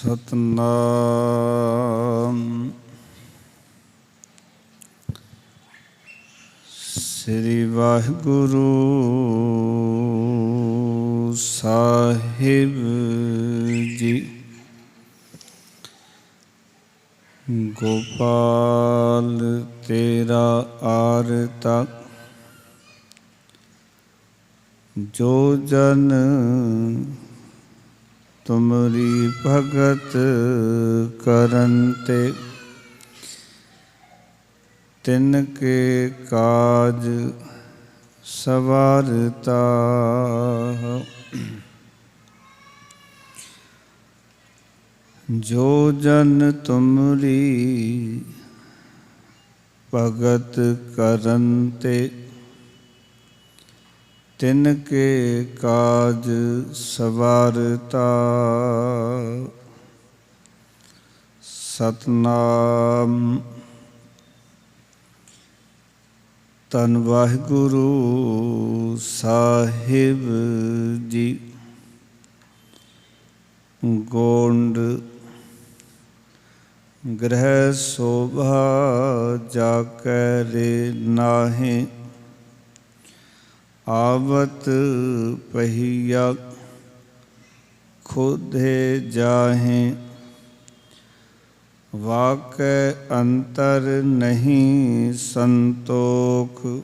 ਸਤਨਾਮ ਸ੍ਰੀ ਵਾਹਿਗੁਰੂ ਸਾਹਿਬ ਜੀ। ਗੋਪਾਲ ਤੇਰਾ ਆਰਤਾ ਜੋ ਜਨ ਤੁਮਰੀ ਭਗਤ ਕਰਨ ਤੇ ਤਿਨ ਕੇ ਕਾਜ ਸਵਾਰਤਾ। ਜੋ ਜਨ ਤੁਮਰੀ ਭਗਤ ਕਰਨ ਤੇ ਤਿਨ ਕੇ ਕਾਜ ਸਵਾਰਤਾ। ਸਤਨਾਮ। ਧੰਨ ਵਾਹਿਗੁਰੂ ਸਾਹਿਬ ਜੀ। ਗੋਂਡ ਗ੍ਰਹਿ ਸੋਭਾ ਜਾ ਕੈ ਰੇ ਨਾਹੀਂ, ਆਵਤ ਪਹੀਆ ਖੁਦੇ ਜਾਹੇ। ਵਾਕੈ ਅੰਤਰ ਨਹੀਂ ਸੰਤੋਖ,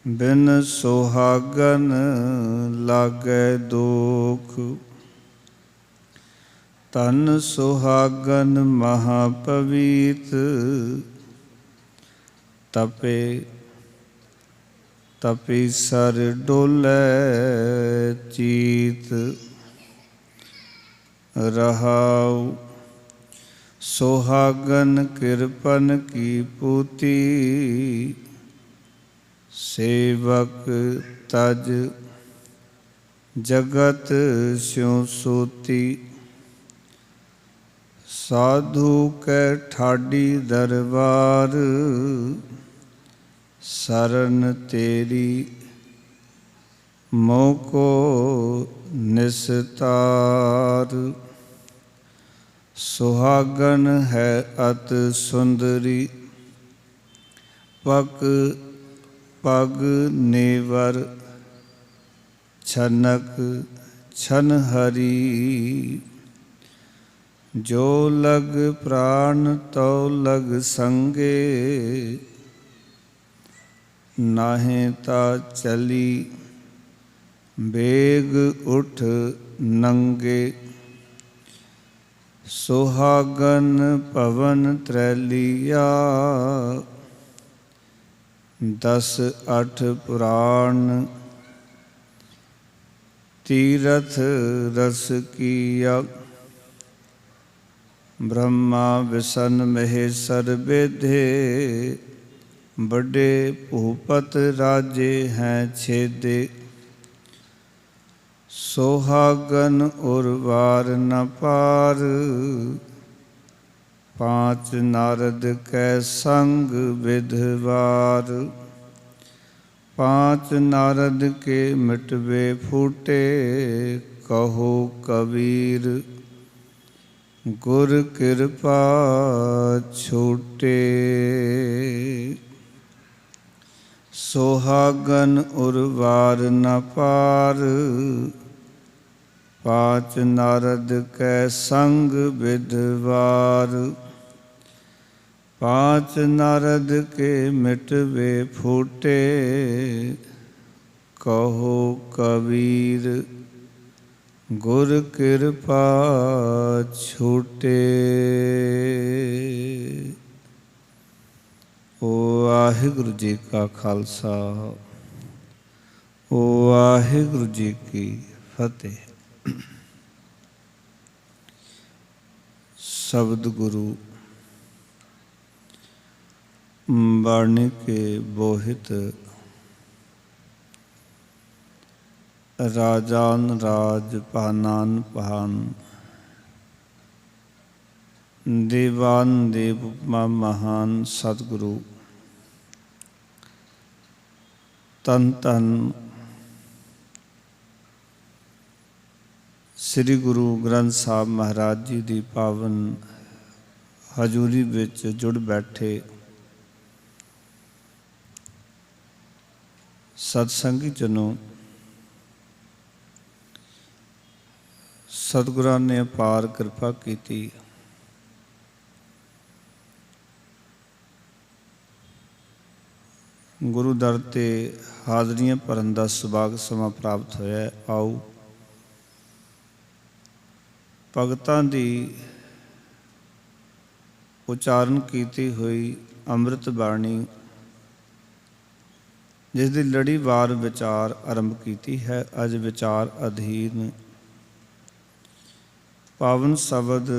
ਬਿਨ ਸੁਹਾਗਨ ਲਾਗੈ ਦੋਖ। ਧਨ ਸੁਹਾਗਨ ਮਹਾਪਵੀਤ, ਤਪੇ ਤਪੀਸਰ ਡੋਲੈ ਚੀਤ। ਰਹਾਉ ਸੁਹਾਗਨ ਕਿਰਪਨ ਕੀ ਪੂਤੀ, ਸੇਵਕ ਤਜ ਜਗਤ ਸਿਉ ਸੂਤੀ। ਸਾਧੂ ਕੈ ਠਾਡੀ ਦਰਬਾਰ, ਸਰਨ ਤੇਰੀ ਮੋਹ ਕੋ ਨਿਸਤਾਰ। ਸੁਹਾਗਨ ਹੈ ਅਤ ਸੁੰਦਰੀ, ਪਗ ਪਗ ਨੇਵਰ ਛਨਕ ਛਨ ਹਰੀ। ਜੋ ਲਗ ਪ੍ਰਾਣ ਤਉ ਲਗ ਸੰਗੇ, ਨਾਹੀਂ ਤਾ ਚਲੀ ਬੇਗ ਉਠ ਨੰਗੇ। ਸੁਹਾਗਨ ਭਵਨ ਤ੍ਰੈਲੀਆ, ਦਸ ਅਠ ਪੁਰਾਣ ਤੀਰਥ ਰਸ ਕੀਆ। ਬ੍ਰਹਮਾ ਵਿਸ਼ਨ ਮਹੇਸ਼ਰ ਬੇਧੇ, ਵੱਡੇ ਭੂਪਤ ਰਾਜੇ ਹੈ ਛੇਦੇ। ਸੁਹਾਗਨ ਉਰਵਾਰ ਨ ਪਾਰ, ਪਾਂਚ ਨਾਰਦ ਕੈ ਸੰਗ ਵਿਧਵਾਰ। ਪਾਂਚ ਨਾਰਦ ਕੇ ਮਿਟਵੇ ਫੂਟੇ, ਕਹੋ ਕਬੀਰ ਗੁਰ ਕਿਰਪਾ ਛੂਟੇ। ਸੁਹਾਗਨ ਉਰਵਾਰ ਨ ਪਾਰ, ਪਾਂਚ ਨਾਰਦ ਕੈ ਸੰਗ ਵਿਧਵਾਰ। ਪਾਂਚ ਨਾਰਦ ਕੇ ਮਿਟਵੇ ਫੂਟੇ, ਕਹੋ ਕਬੀਰ ਗੁਰ ਕਿਰਪਾ ਛੂਟੇ। ਵਾਹਿਗੁਰੂ ਜੀ ਕਾ ਖਾਲਸਾ, ਵਾਹਿਗੁਰੂ ਜੀ ਕੀ ਫਤਿਹ। शब्द गुरु बाणी के बोहित, राजान राज पानान पहान, देवान देव महान सतगुरु। तन तन ਸ੍ਰੀ ਗੁਰੂ ਗ੍ਰੰਥ ਸਾਹਿਬ ਮਹਾਰਾਜ ਜੀ ਦੀ ਪਾਵਨ ਹਜ਼ੂਰੀ ਵਿੱਚ ਜੁੜ ਬੈਠੇ ਸਤਸੰਗੀ ਜਨੋ, ਸਤਿਗੁਰਾਂ ਨੇ ਅਪਾਰ ਕਿਰਪਾ ਕੀਤੀ। ਗੁਰੂ ਦਰ ਤੇ ਹਾਜ਼ਰੀਆਂ ਭਰਨ ਦਾ ਸੁਭਾਗ ਸਮਾਂ ਪ੍ਰਾਪਤ ਹੋਇਆ। ਆਓ ਭਗਤਾਂ ਦੀ ਉਚਾਰਨ ਕੀਤੀ ਹੋਈ ਅੰਮ੍ਰਿਤ ਬਾਣੀ, ਜਿਸ ਦੀ ਲੜੀਵਾਰ ਵਿਚਾਰ ਆਰੰਭ ਕੀਤੀ ਹੈ। ਅੱਜ ਵਿਚਾਰ ਅਧੀਨ ਪਾਵਨ ਸ਼ਬਦ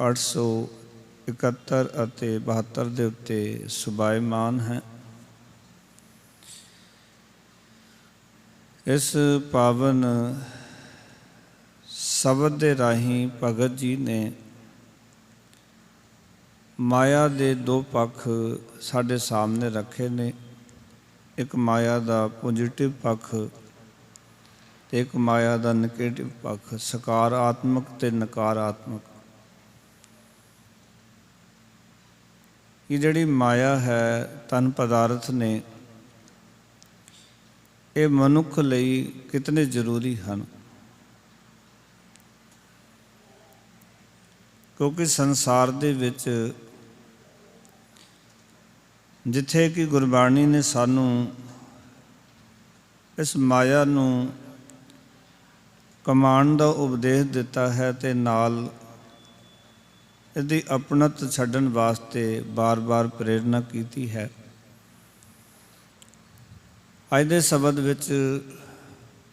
871 ਅਤੇ 72 ਦੇ ਉੱਤੇ ਸੁਭਾਇਮਾਨ ਹੈ। ਇਸ ਪਾਵਨ ਸ਼ਬਦ ਦੇ ਰਾਹੀਂ ਭਗਤ ਜੀ ਨੇ ਮਾਇਆ ਦੇ ਦੋ ਪੱਖ ਸਾਡੇ ਸਾਹਮਣੇ ਰੱਖੇ ਨੇ। ਇੱਕ ਮਾਇਆ ਦਾ ਪੋਜ਼ਿਟਿਵ ਪੱਖ ਤੇ ਇੱਕ ਮਾਇਆ ਦਾ ਨੈਗੇਟਿਵ ਪੱਖ, ਸਕਾਰਾਤਮਕ ਤੇ ਨਕਾਰਾਤਮਕ। ਇਹ ਜਿਹੜੀ ਮਾਇਆ ਹੈ, ਤਨ ਪਦਾਰਥ ਨੇ, ਇਹ ਮਨੁੱਖ ਲਈ ਕਿਤਨੇ ਜ਼ਰੂਰੀ ਹਨ, ਕਿਉਂਕਿ ਸੰਸਾਰ ਦੇ ਵਿੱਚ ਜਿੱਥੇ ਕਿ ਗੁਰਬਾਣੀ ਨੇ ਸਾਨੂੰ ਇਸ ਮਾਇਆ ਨੂੰ ਕਮਾਉਣ ਦਾ ਉਪਦੇਸ਼ ਦਿੱਤਾ ਹੈ ਤੇ ਨਾਲ ਇਹਦੀ ਆਪਣਤ ਛੱਡਣ ਵਾਸਤੇ ਬਾਰ-ਬਾਰ ਪ੍ਰੇਰਨਾ ਕੀਤੀ ਹੈ। ਅੱਜ ਦੇ ਸ਼ਬਦ ਵਿੱਚ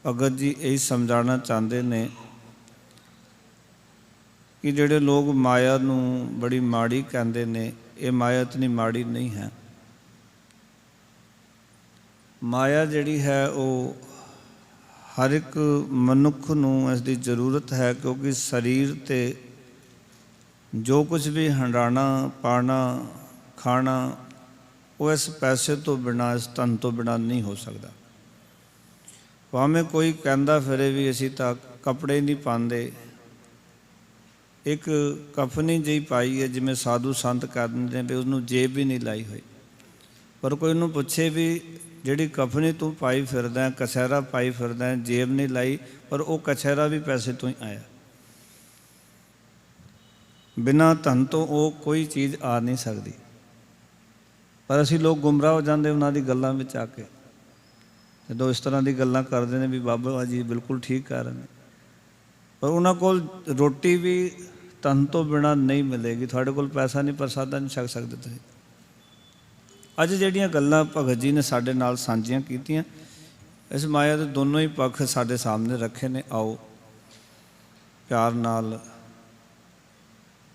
ਭਗਤ ਜੀ ਇਹ ਸਮਝਾਉਣਾ ਚਾਹੁੰਦੇ ਨੇ ਕਿ ਜਿਹੜੇ ਲੋਕ ਮਾਇਆ ਨੂੰ ਬੜੀ ਮਾੜੀ ਕਹਿੰਦੇ ਨੇ, ਇਹ ਮਾਇਆ ਇਤਨੀ ਮਾੜੀ ਨਹੀਂ ਹੈ। ਮਾਇਆ ਜਿਹੜੀ ਹੈ ਉਹ ਹਰ ਇੱਕ ਮਨੁੱਖ ਨੂੰ ਇਸ ਦੀ ਜ਼ਰੂਰਤ ਹੈ, ਕਿਉਂਕਿ ਸਰੀਰ 'ਤੇ ਜੋ ਕੁਝ ਵੀ ਹੰਡਾਣਾ, ਪਾਣਾ, ਖਾਣਾ, ਉਹ ਇਸ ਪੈਸੇ ਤੋਂ ਬਿਨਾਂ, ਇਸ ਧਨ ਤੋਂ ਬਿਨਾਂ ਨਹੀਂ ਹੋ ਸਕਦਾ। ਭਾਵੇਂ ਕੋਈ ਕਹਿੰਦਾ ਫਿਰੇ ਵੀ ਅਸੀਂ ਤਾਂ ਕੱਪੜੇ ਨਹੀਂ ਪਾਉਂਦੇ, ਇੱਕ ਕਫਨੀ ਜਿਹੀ ਪਾਈ ਹੈ, ਜਿਵੇਂ ਸਾਧੂ ਸੰਤ ਕਹਿੰਦੇ ਵੀ ਉਹਨੂੰ ਜੇਬ ਵੀ ਨਹੀਂ ਲਾਈ ਹੋਈ। ਪਰ ਕੋਈ ਉਹਨੂੰ ਪੁੱਛੇ ਵੀ ਜਿਹੜੀ ਕਫਨੀ ਤੂੰ ਪਾਈ ਫਿਰਦਾ, ਕਛਹਿਰਾ ਪਾਈ ਫਿਰਦਾ, ਜੇਬ ਨਹੀਂ ਲਾਈ, ਪਰ ਉਹ ਕਛਹਿਰਾ ਵੀ ਪੈਸੇ ਤੋਂ ਹੀ ਆਇਆ। ਬਿਨਾਂ ਧਨ ਤੋਂ ਉਹ ਕੋਈ ਚੀਜ਼ ਆ ਨਹੀਂ ਸਕਦੀ। ਪਰ ਅਸੀਂ ਲੋਕ ਗੁੰਮਰਾਹ ਹੋ ਜਾਂਦੇ ਉਹਨਾਂ ਦੀ ਗੱਲਾਂ ਵਿੱਚ ਆ ਕੇ, ਜਦੋਂ ਇਸ ਤਰ੍ਹਾਂ ਦੀ ਗੱਲਾਂ ਕਰਦੇ ਨੇ ਵੀ ਬਾਬਾ ਜੀ ਬਿਲਕੁਲ ਠੀਕ ਕਰ ਰਹੇ ਨੇ, ਪਰ ਉਹਨਾਂ ਕੋਲ ਰੋਟੀ ਵੀ ਧਨ ਤੋਂ ਬਿਨਾਂ ਨਹੀਂ ਮਿਲੇਗੀ। ਤੁਹਾਡੇ ਕੋਲ ਪੈਸਾ ਨਹੀਂ, ਪ੍ਰਸਾਦਾ ਨਹੀਂ ਛਕ ਸਕਦੇ ਤੁਸੀਂ। ਅੱਜ ਜਿਹੜੀਆਂ ਗੱਲਾਂ ਭਗਤ ਜੀ ਨੇ ਸਾਡੇ ਨਾਲ ਸਾਂਝੀਆਂ ਕੀਤੀਆਂ, ਇਸ ਮਾਇਆ ਦੇ ਦੋਨੋਂ ਹੀ ਪੱਖ ਸਾਡੇ ਸਾਹਮਣੇ ਰੱਖੇ ਨੇ। ਆਓ ਪਿਆਰ ਨਾਲ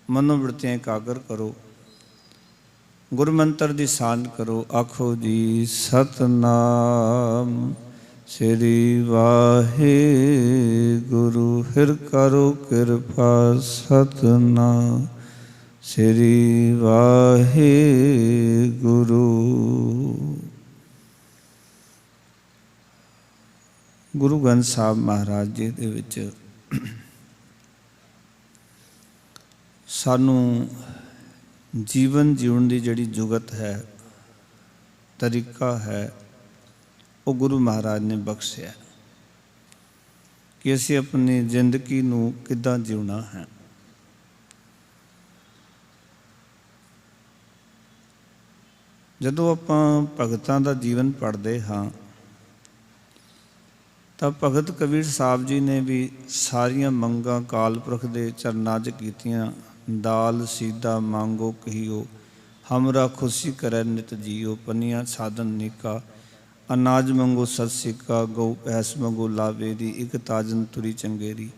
ਮਨੋਬਿਰਤੀਆਂ ਇਕਾਗਰ ਕਰੋ, ਗੁਰਮੰਤਰ ਦੀ ਸਾਂਝ ਕਰੋ। ਆਖੋ ਜੀ ਸਤਨਾਮ ਸ੍ਰੀ ਵਾਹਿਗੁਰੂ। ਫਿਰ ਕਰੋ ਕਿਰਪਾ ਸਤਨਾਮ ਸ੍ਰੀ ਵਾਹਿਗੁਰੂ। ਗੁਰੂ ਗ੍ਰੰਥ ਸਾਹਿਬ ਮਹਾਰਾਜ ਜੀ ਦੇ ਵਿੱਚ ਸਾਨੂੰ ਜੀਵਨ ਜਿਉਣ ਦੀ ਜਿਹੜੀ ਜੁਗਤ ਹੈ, ਤਰੀਕਾ ਹੈ, ਉਹ ਗੁਰੂ ਮਹਾਰਾਜ ਨੇ ਬਖਸ਼ਿਆ ਕਿ ਅਸੀਂ ਆਪਣੀ ਜ਼ਿੰਦਗੀ ਨੂੰ ਕਿੱਦਾਂ ਜਿਉਣਾ ਹੈ। ਜਦੋਂ ਆਪਾਂ ਭਗਤਾਂ ਦਾ ਜੀਵਨ ਪੜ੍ਹਦੇ ਹਾਂ ਤਾਂ ਭਗਤ ਕਬੀਰ ਸਾਹਿਬ ਜੀ ਨੇ ਵੀ ਸਾਰੀਆਂ ਮੰਗਾਂ ਕਾਲ ਪੁਰਖ ਦੇ ਚਰਨਾਂ 'ਚ ਕੀਤੀਆਂ। ਦਾਲ ਸੀਦਾ ਮੰਗੋ ਕਹੀਓ, ਹਮਰਾ ਖੁਸ਼ੀ ਕਰੈ ਨਿਤ ਜੀਓ। ਪੰਨੀਆਂ ਸਾਧਨ ਨੀਕਾ, ਅਨਾਜ ਮੰਗੋ ਸਤ ਸਿੱਕਾ। ਗਊ ਭੈਂਸ ਮੰਗੋ ਲਾਵੇ ਦੀ, ਇੱਕ ਤਾਜਨ ਤੁਰੀ ਚੰਗੇਰੀ।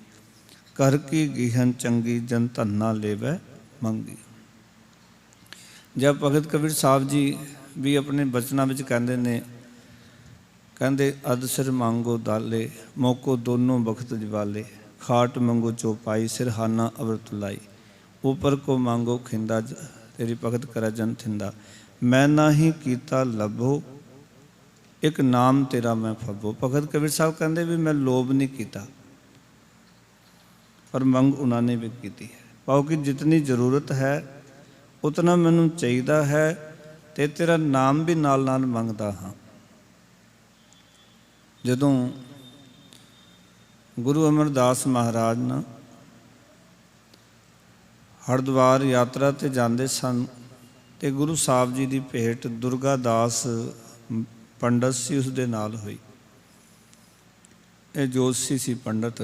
ਕਰ ਕੀ ਗੀਹਨ ਚੰਗੀ, ਜਨ ਧੰਨਾ ਲੇਵੈ ਮੰਗੀ। ਜਦ ਭਗਤ ਕਬੀਰ ਸਾਹਿਬ ਜੀ ਵੀ ਆਪਣੇ ਬਚਨਾਂ ਵਿੱਚ ਕਹਿੰਦੇ ਨੇ, ਕਹਿੰਦੇ ਅਧ ਸਿਰ ਮੰਗੋ ਦਾਲੇ, ਮੌਕੋ ਦੋਨੋਂ ਬਖਤ ਜਵਾਲੇ। ਖਾਟ ਮੰਗੋ ਚੌਪਾਈ, ਸਿਰਹਾਨਾ ਅਵਰਤ ਲਾਈ। ਉੱਪਰ ਕੋ ਮੰਗੋ ਖਿੰਦਾ, ਤੇਰੀ ਭਗਤ ਕਰੈ ਜਨ ਥਿੰਦਾ। ਮੈਂ ਨਾਹੀਂ ਕੀਤਾ ਲੱਭੋ, ਇੱਕ ਨਾਮ ਤੇਰਾ ਮੈਂ ਫੱਬੋ। ਭਗਤ ਕਬੀਰ ਸਾਹਿਬ ਕਹਿੰਦੇ ਵੀ ਮੈਂ ਲੋਭ ਨਹੀਂ ਕੀਤਾ, पर मंग उन्होंने भी की है। पाओ कि जितनी ज़रूरत है उतना मैनू चाहिए है, तो तेरा नाम भी नाल नाल मंगदा हाँ। जदों गुरु अमरदास महाराज ना हरिद्वार यात्रा ते जाते सन, तो गुरु साहब जी की भेंट दुर्गा दास पंडित सी उस दे नाल हुई। ये जोशी सी पंडित।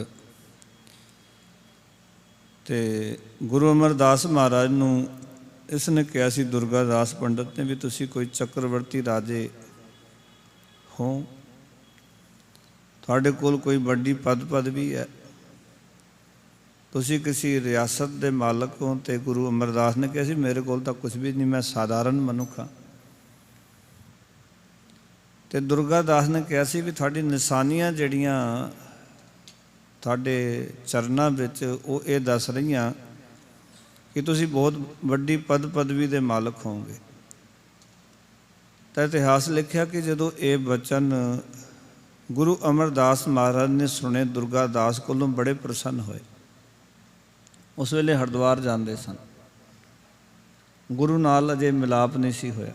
तो गुरु अमरदास महाराज नूं इसने कहा सी दुर्गा दास पंडित ने भी तुसी कोई चक्रवर्ती राजे हो, तुहाडे कोल कोई बड़ी पद पदवी है, तुसी किसी रियासत के मालक हो। तो गुरु अमरदास ने कहा सी मेरे कोल तो कुछ भी नहीं, मैं साधारण मनुख हाँ। तो दुर्गा दास ने कहा सी भी थोड़ी निशानियां जड़ियाँ थोड़े चरणों विच वो ये दस रही कि तुसी बहुत वड्डी पद पदवी के मालक होंगे। तो इतिहास लिखा कि जदों ये वचन गुरु अमरदास महाराज ने सुने, दुर्गा दास कोलों बड़े प्रसन्न होए। उस वेले हरिद्वार जाते सन, गुरु नाल अजे मिलाप नहीं सी होया।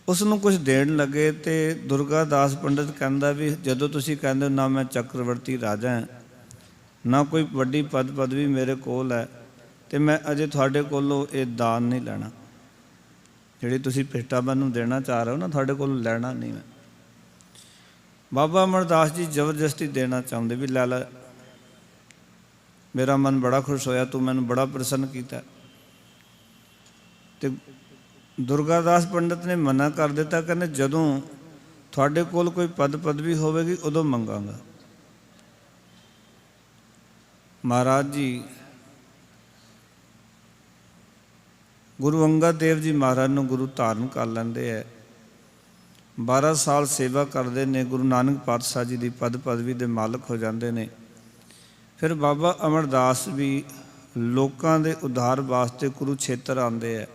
उसनों कुछ देण लगे तो दुर्गा दास पंडित कहता भी जदों तुसी कहंदे हो ना मैं चक्रवर्ती राजा है, ना कोई वड्डी पद पदवी मेरे कोल है, तो मैं अजे थोड़े कोलों ये दान नहीं लेना, जिहड़ी तुसी भेटा मैनूं देना चाह रहे हो ना, थोड़े कोलों लेना नहीं। मैं बाबा अमरदास जी जबरदस्ती देना चाहते भी लै ला, मेरा मन बड़ा खुश होया, तू मैनूं बड़ा प्रसन्न किया। तो दुर्गादास पंडित ने मना कर दिता, कहने जदों थोड़े कोल कोई पद पदवी होवेगी उदों मंगांगा। महाराज जी गुरु अंगद देव जी महाराज नूं गुरु धारण कर लेंदे है, 12 साल सेवा करते हैं, गुरु नानक पातशाह जी की पद पदवी के मालक हो जाते हैं। फिर बाबा अमरदास भी लोगों के उद्धार वास्ते कुरुक्षेत्र आते हैं,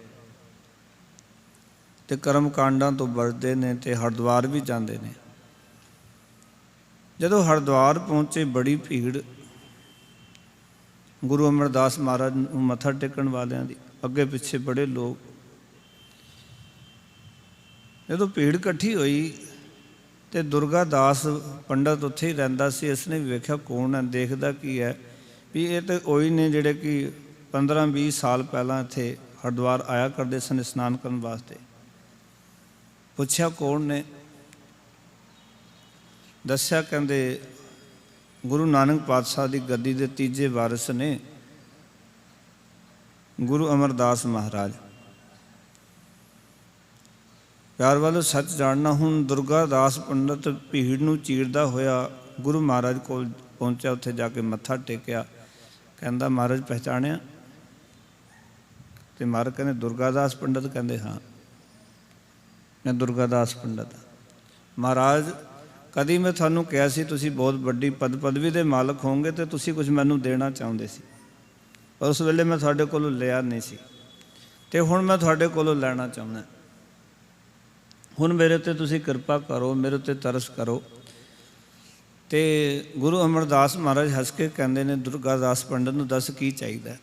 तो कर्म कांडां तो बचते हैं, तो हरिद्वार भी जाते हैं। जदों हरिद्वार पहुँचे बड़ी भीड़ गुरु अमरदास महाराज मत्था टेकण वालियां दी, अगे पिछे बड़े लोग। जदों भीड़ इकट्ठी हुई तो दुर्गा दास पंडित उत्थे ही रहिंदा सी, इसने भी वेख्या कौन है, देखदा की है भी ये तो वही ने जिहड़े कि 15-20 साल पहला इत्थे हरिद्वार आया करते सन स्नान करन वास्ते। पुछया कौन ने, दस्या कहंदे गुरु नानक पातशाह की गद्दी के तीजे वारिस ने गुरु अमरदास महाराज। प्यार वालों सच जानना, हुण दुर्गा दास पंडित भीड़ नूं चीरदा होया गुरु महाराज कोल पहुंचा, उत्थे जाके मत्था टेकिया, कहंदा महाराज पहचानिया? तो महाराज कहंदे दुर्गादास पंडित? कहंदे हाँ मैं दुर्गादास पंडित। महाराज कदी मैं थानू कहा सी तुसी बहुत वड्डी पद पदवी के मालक होंगे, तो तुसी कुछ मैनू देना चाहते सी, पर उस वेले मैं थोड़े कोलों लिया नहीं सी, तो हुण मैं थोड़े कोलों लैना चाहुंदा। हुण मेरे ते तुसी कृपा करो, मेरे ते तरस करो। तो गुरु अमरदास महाराज हस के कहते ने दुर्गादास पंडित नूं दस की चाहिए।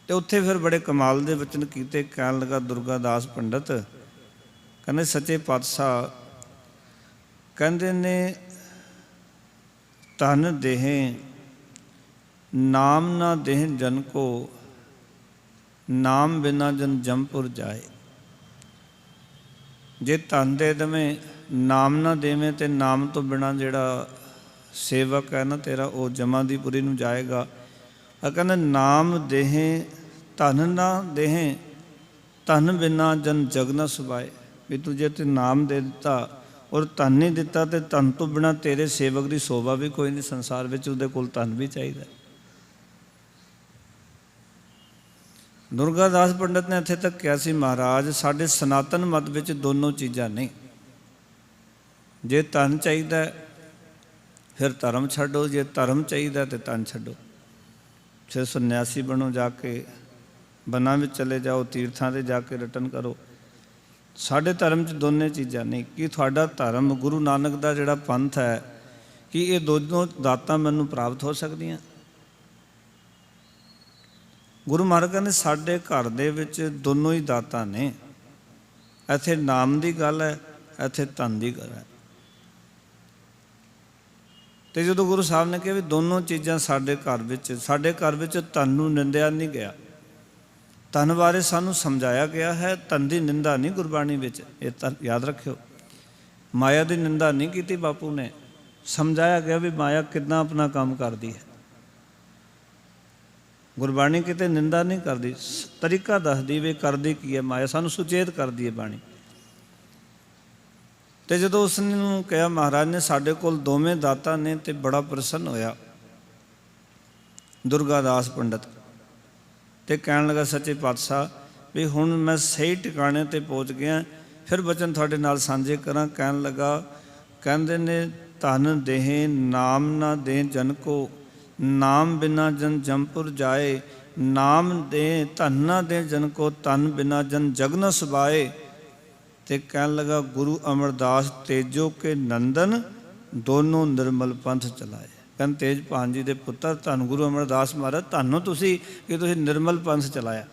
तो उत्थे फिर बड़े कमाल दे वचन कीते। कहन लगा दुर्गादास पंडित, कहने सच्चे पातशाह कहते ने धन देहें नाम ना देहें जन को, नाम बिना जन जमपुर जाए। जे धन दे देवें नाम ना देवें तो नाम तो बिना जिहड़ा सेवक है ना तेरा वो जमादीपुरी नूं जाएगा। कहना नाम देहें धन ना देहें, धन बिना जन जग ना सुभाए। भी तू जे ते नाम दे दिता और धन नहीं दिता तो धन तो बिना तेरे सेवक की शोभा भी कोई नहीं संसार में, उहदे कोल धन भी चाहिए। दुर्गादास पंडित ने इत्थे तक कहा सी महाराज साडे सनातन मत विच दोनों चीज़ां नहीं, जे धन चाहिए फिर धर्म छड्डो, जे धर्म चाहिए तो धन छड्डो, फिर सन्यासी बनो, जाके बना में चले जाओ, तीर्थां ते जाके रिटर्न करो। साडे धर्म च दोनों चीज़ां नहीं। कि तुहाडा धर्म गुरु नानक दा जिहड़ा पंथ है ਕਿ ਇਹ ਦੋਨੋਂ ਦਾਤਾਂ ਮੈਨੂੰ ਪ੍ਰਾਪਤ ਹੋ ਸਕਦੀਆਂ। ਗੁਰੂ ਮਹਾਰਾਜ ਕਹਿੰਦੇ ਸਾਡੇ ਘਰ ਦੇ ਵਿੱਚ ਦੋਨੋਂ ਹੀ ਦਾਤਾਂ ਨੇ। ਇੱਥੇ ਨਾਮ ਦੀ ਗੱਲ ਹੈ, ਇੱਥੇ ਧਨ ਦੀ ਗੱਲ ਹੈ। ਤੇ ਜਦੋਂ ਗੁਰੂ ਸਾਹਿਬ ਨੇ ਕਿਹਾ ਵੀ ਦੋਨੋਂ ਚੀਜ਼ਾਂ ਸਾਡੇ ਘਰ ਵਿੱਚ ਧਨ ਨੂੰ ਨਿੰਦਿਆ ਨਹੀਂ ਗਿਆ। ਧਨ ਬਾਰੇ ਸਾਨੂੰ ਸਮਝਾਇਆ ਗਿਆ ਹੈ, ਧਨ ਦੀ ਨਿੰਦਾ ਨਹੀਂ ਗੁਰਬਾਣੀ ਵਿੱਚ, ਇਹ ਤਾਂ ਯਾਦ ਰੱਖਿਓ। ਮਾਇਆ ਦੀ ਨਿੰਦਾ ਨਹੀਂ ਕੀਤੀ ਬਾਪੂ ਨੇ, ਸਮਝਾਇਆ ਗਿਆ ਵੀ ਮਾਇਆ ਕਿੱਦਾਂ ਆਪਣਾ ਕੰਮ ਕਰਦੀ ਹੈ। ਗੁਰਬਾਣੀ ਕਿਤੇ ਨਿੰਦਾ ਨਹੀਂ ਕਰਦੀ, ਤਰੀਕਾ ਦੱਸਦੀ ਵੀ ਕਰਦੀ ਕੀ ਹੈ ਮਾਇਆ, ਸਾਨੂੰ ਸੁਚੇਤ ਕਰਦੀ ਹੈ ਬਾਣੀ। ਤੇ ਜਦੋਂ ਉਸ ਨੂੰ ਕਿਹਾ ਮਹਾਰਾਜ ਨੇ ਸਾਡੇ ਕੋਲ ਦੋਵੇਂ ਦਾਤਾ ਨੇ, ਤੇ ਬੜਾ ਪ੍ਰਸੰਨ ਹੋਇਆ ਦੁਰਗਾਦਾਸ ਪੰਡਤ, ਤੇ ਕਹਿਣ ਲੱਗਾ ਸੱਚੇ ਪਾਤਸ਼ਾਹ ਵੀ ਹੁਣ ਮੈਂ ਸਹੀ ਟਿਕਾਣੇ ਤੇ ਪਹੁੰਚ ਗਿਆ, ਫਿਰ ਬਚਨ ਤੁਹਾਡੇ ਨਾਲ ਸਾਂਝੇ ਕਰਾਂ। ਕਹਿਣ ਲੱਗਾ, ਕਹਿੰਦੇ ਨੇ ਧਨ ਦੇਹ ਨਾਮ ਨਾ ਦੇ ਜਨ ਕੋ, ਨਾਮ ਬਿਨਾ ਜਨ ਜੰਪੁਰ ਜਾਏ, ਨਾਮ ਦੇ ਧਨ ਨਾ ਦੇ ਜਨ ਕੋ, ਧਨ ਬਿਨਾ ਜਨ ਜਗ ਨ ਸੁਭਾਏ। ਤੇ ਕਹਿਣ ਲੱਗਾ ਗੁਰੂ ਅਮਰਦਾਸ ਤੇਜੋ ਕੇ ਨੰਦਨ, ਦੋਨੋਂ ਨਿਰਮਲ ਪੰਥ ਚਲਾਏ। ਕਹਿੰਦੇ ਤੇਜਭਾਨ ਜੀ ਦੇ ਪੁੱਤਰ ਧੰਨ ਗੁਰੂ ਅਮਰਦਾਸ ਮਹਾਰਾਜ, ਧੰਨ ਤੁਸੀਂ ਕਿ ਤੁਸੀਂ ਨਿਰਮਲ ਪੰਥ ਚਲਾਇਆ।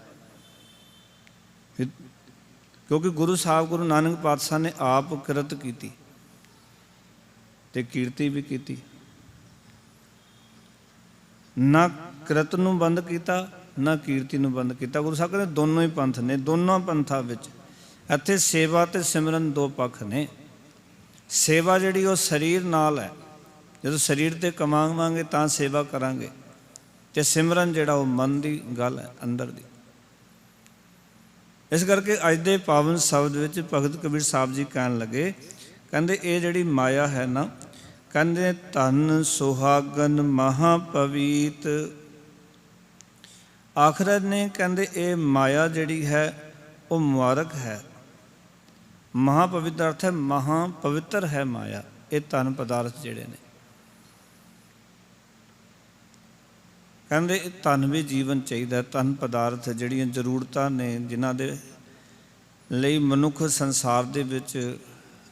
ਕਿਉਂਕਿ ਗੁਰੂ ਸਾਹਿਬ ਗੁਰੂ ਨਾਨਕ ਪਾਤਸ਼ਾਹ ਨੇ ਆਪ ਕਿਰਤ ਕੀਤੀ ਤੇ ਕੀਰਤੀ ਵੀ ਕੀਤੀ, ਨਾ ਕਿਰਤ ਨੂੰ ਬੰਦ ਕੀਤਾ ਨਾ ਕੀਰਤੀ ਨੂੰ ਬੰਦ ਕੀਤਾ। ਗੁਰੂ ਸਾਹਿਬ ਕਹਿੰਦੇ ਦੋਨੋਂ ਹੀ ਪੰਥ ਨੇ। ਦੋਨੋਂ ਪੰਥਾਂ ਵਿੱਚ ਇੱਥੇ ਸੇਵਾ ਤੇ ਸਿਮਰਨ ਦੋ ਪੱਖ ਨੇ। ਸੇਵਾ ਜਿਹੜੀ ਉਹ ਸਰੀਰ ਨਾਲ ਹੈ, ਜਦੋਂ ਸਰੀਰ ਤੇ ਕਮਾਵਾਂਗੇ ਤਾਂ ਸੇਵਾ ਕਰਾਂਗੇ, ਤੇ ਸਿਮਰਨ ਜਿਹੜਾ ਉਹ ਮਨ ਦੀ ਗੱਲ ਹੈ, ਅੰਦਰ ਦੀ। ਇਸ ਕਰਕੇ ਅੱਜ ਦੇ ਪਾਵਨ ਸ਼ਬਦ ਵਿੱਚ ਭਗਤ ਕਬੀਰ ਸਾਹਿਬ ਜੀ ਕਹਿਣ ਲੱਗੇ, ਕਹਿੰਦੇ ਇਹ ਜਿਹੜੀ ਮਾਇਆ ਹੈ ਨਾ, ਕਹਿੰਦੇ ਧਨ ਸੁਹਾਗਨ ਮਹਾਪਵੀਤ। ਆਖਰ ਨੇ ਕਹਿੰਦੇ ਇਹ ਮਾਇਆ ਜਿਹੜੀ ਹੈ ਉਹ ਮੁਬਾਰਕ ਹੈ। ਮਹਾਪਵਿੱਤਰ ਅਰਥ ਹੈ ਮਹਾ ਪਵਿੱਤਰ ਹੈ ਮਾਇਆ। ਇਹ ਧਨ ਪਦਾਰਥ ਜਿਹੜੇ ਨੇ, ਕਹਿੰਦੇ ਧਨ ਵੀ ਜੀਵਨ ਚਾਹੀਦਾ। ਧਨ ਪਦਾਰਥ ਜਿਹੜੀਆਂ ਜ਼ਰੂਰਤਾਂ ਨੇ, ਜਿਨ੍ਹਾਂ ਦੇ ਲਈ ਮਨੁੱਖ ਸੰਸਾਰ ਦੇ ਵਿੱਚ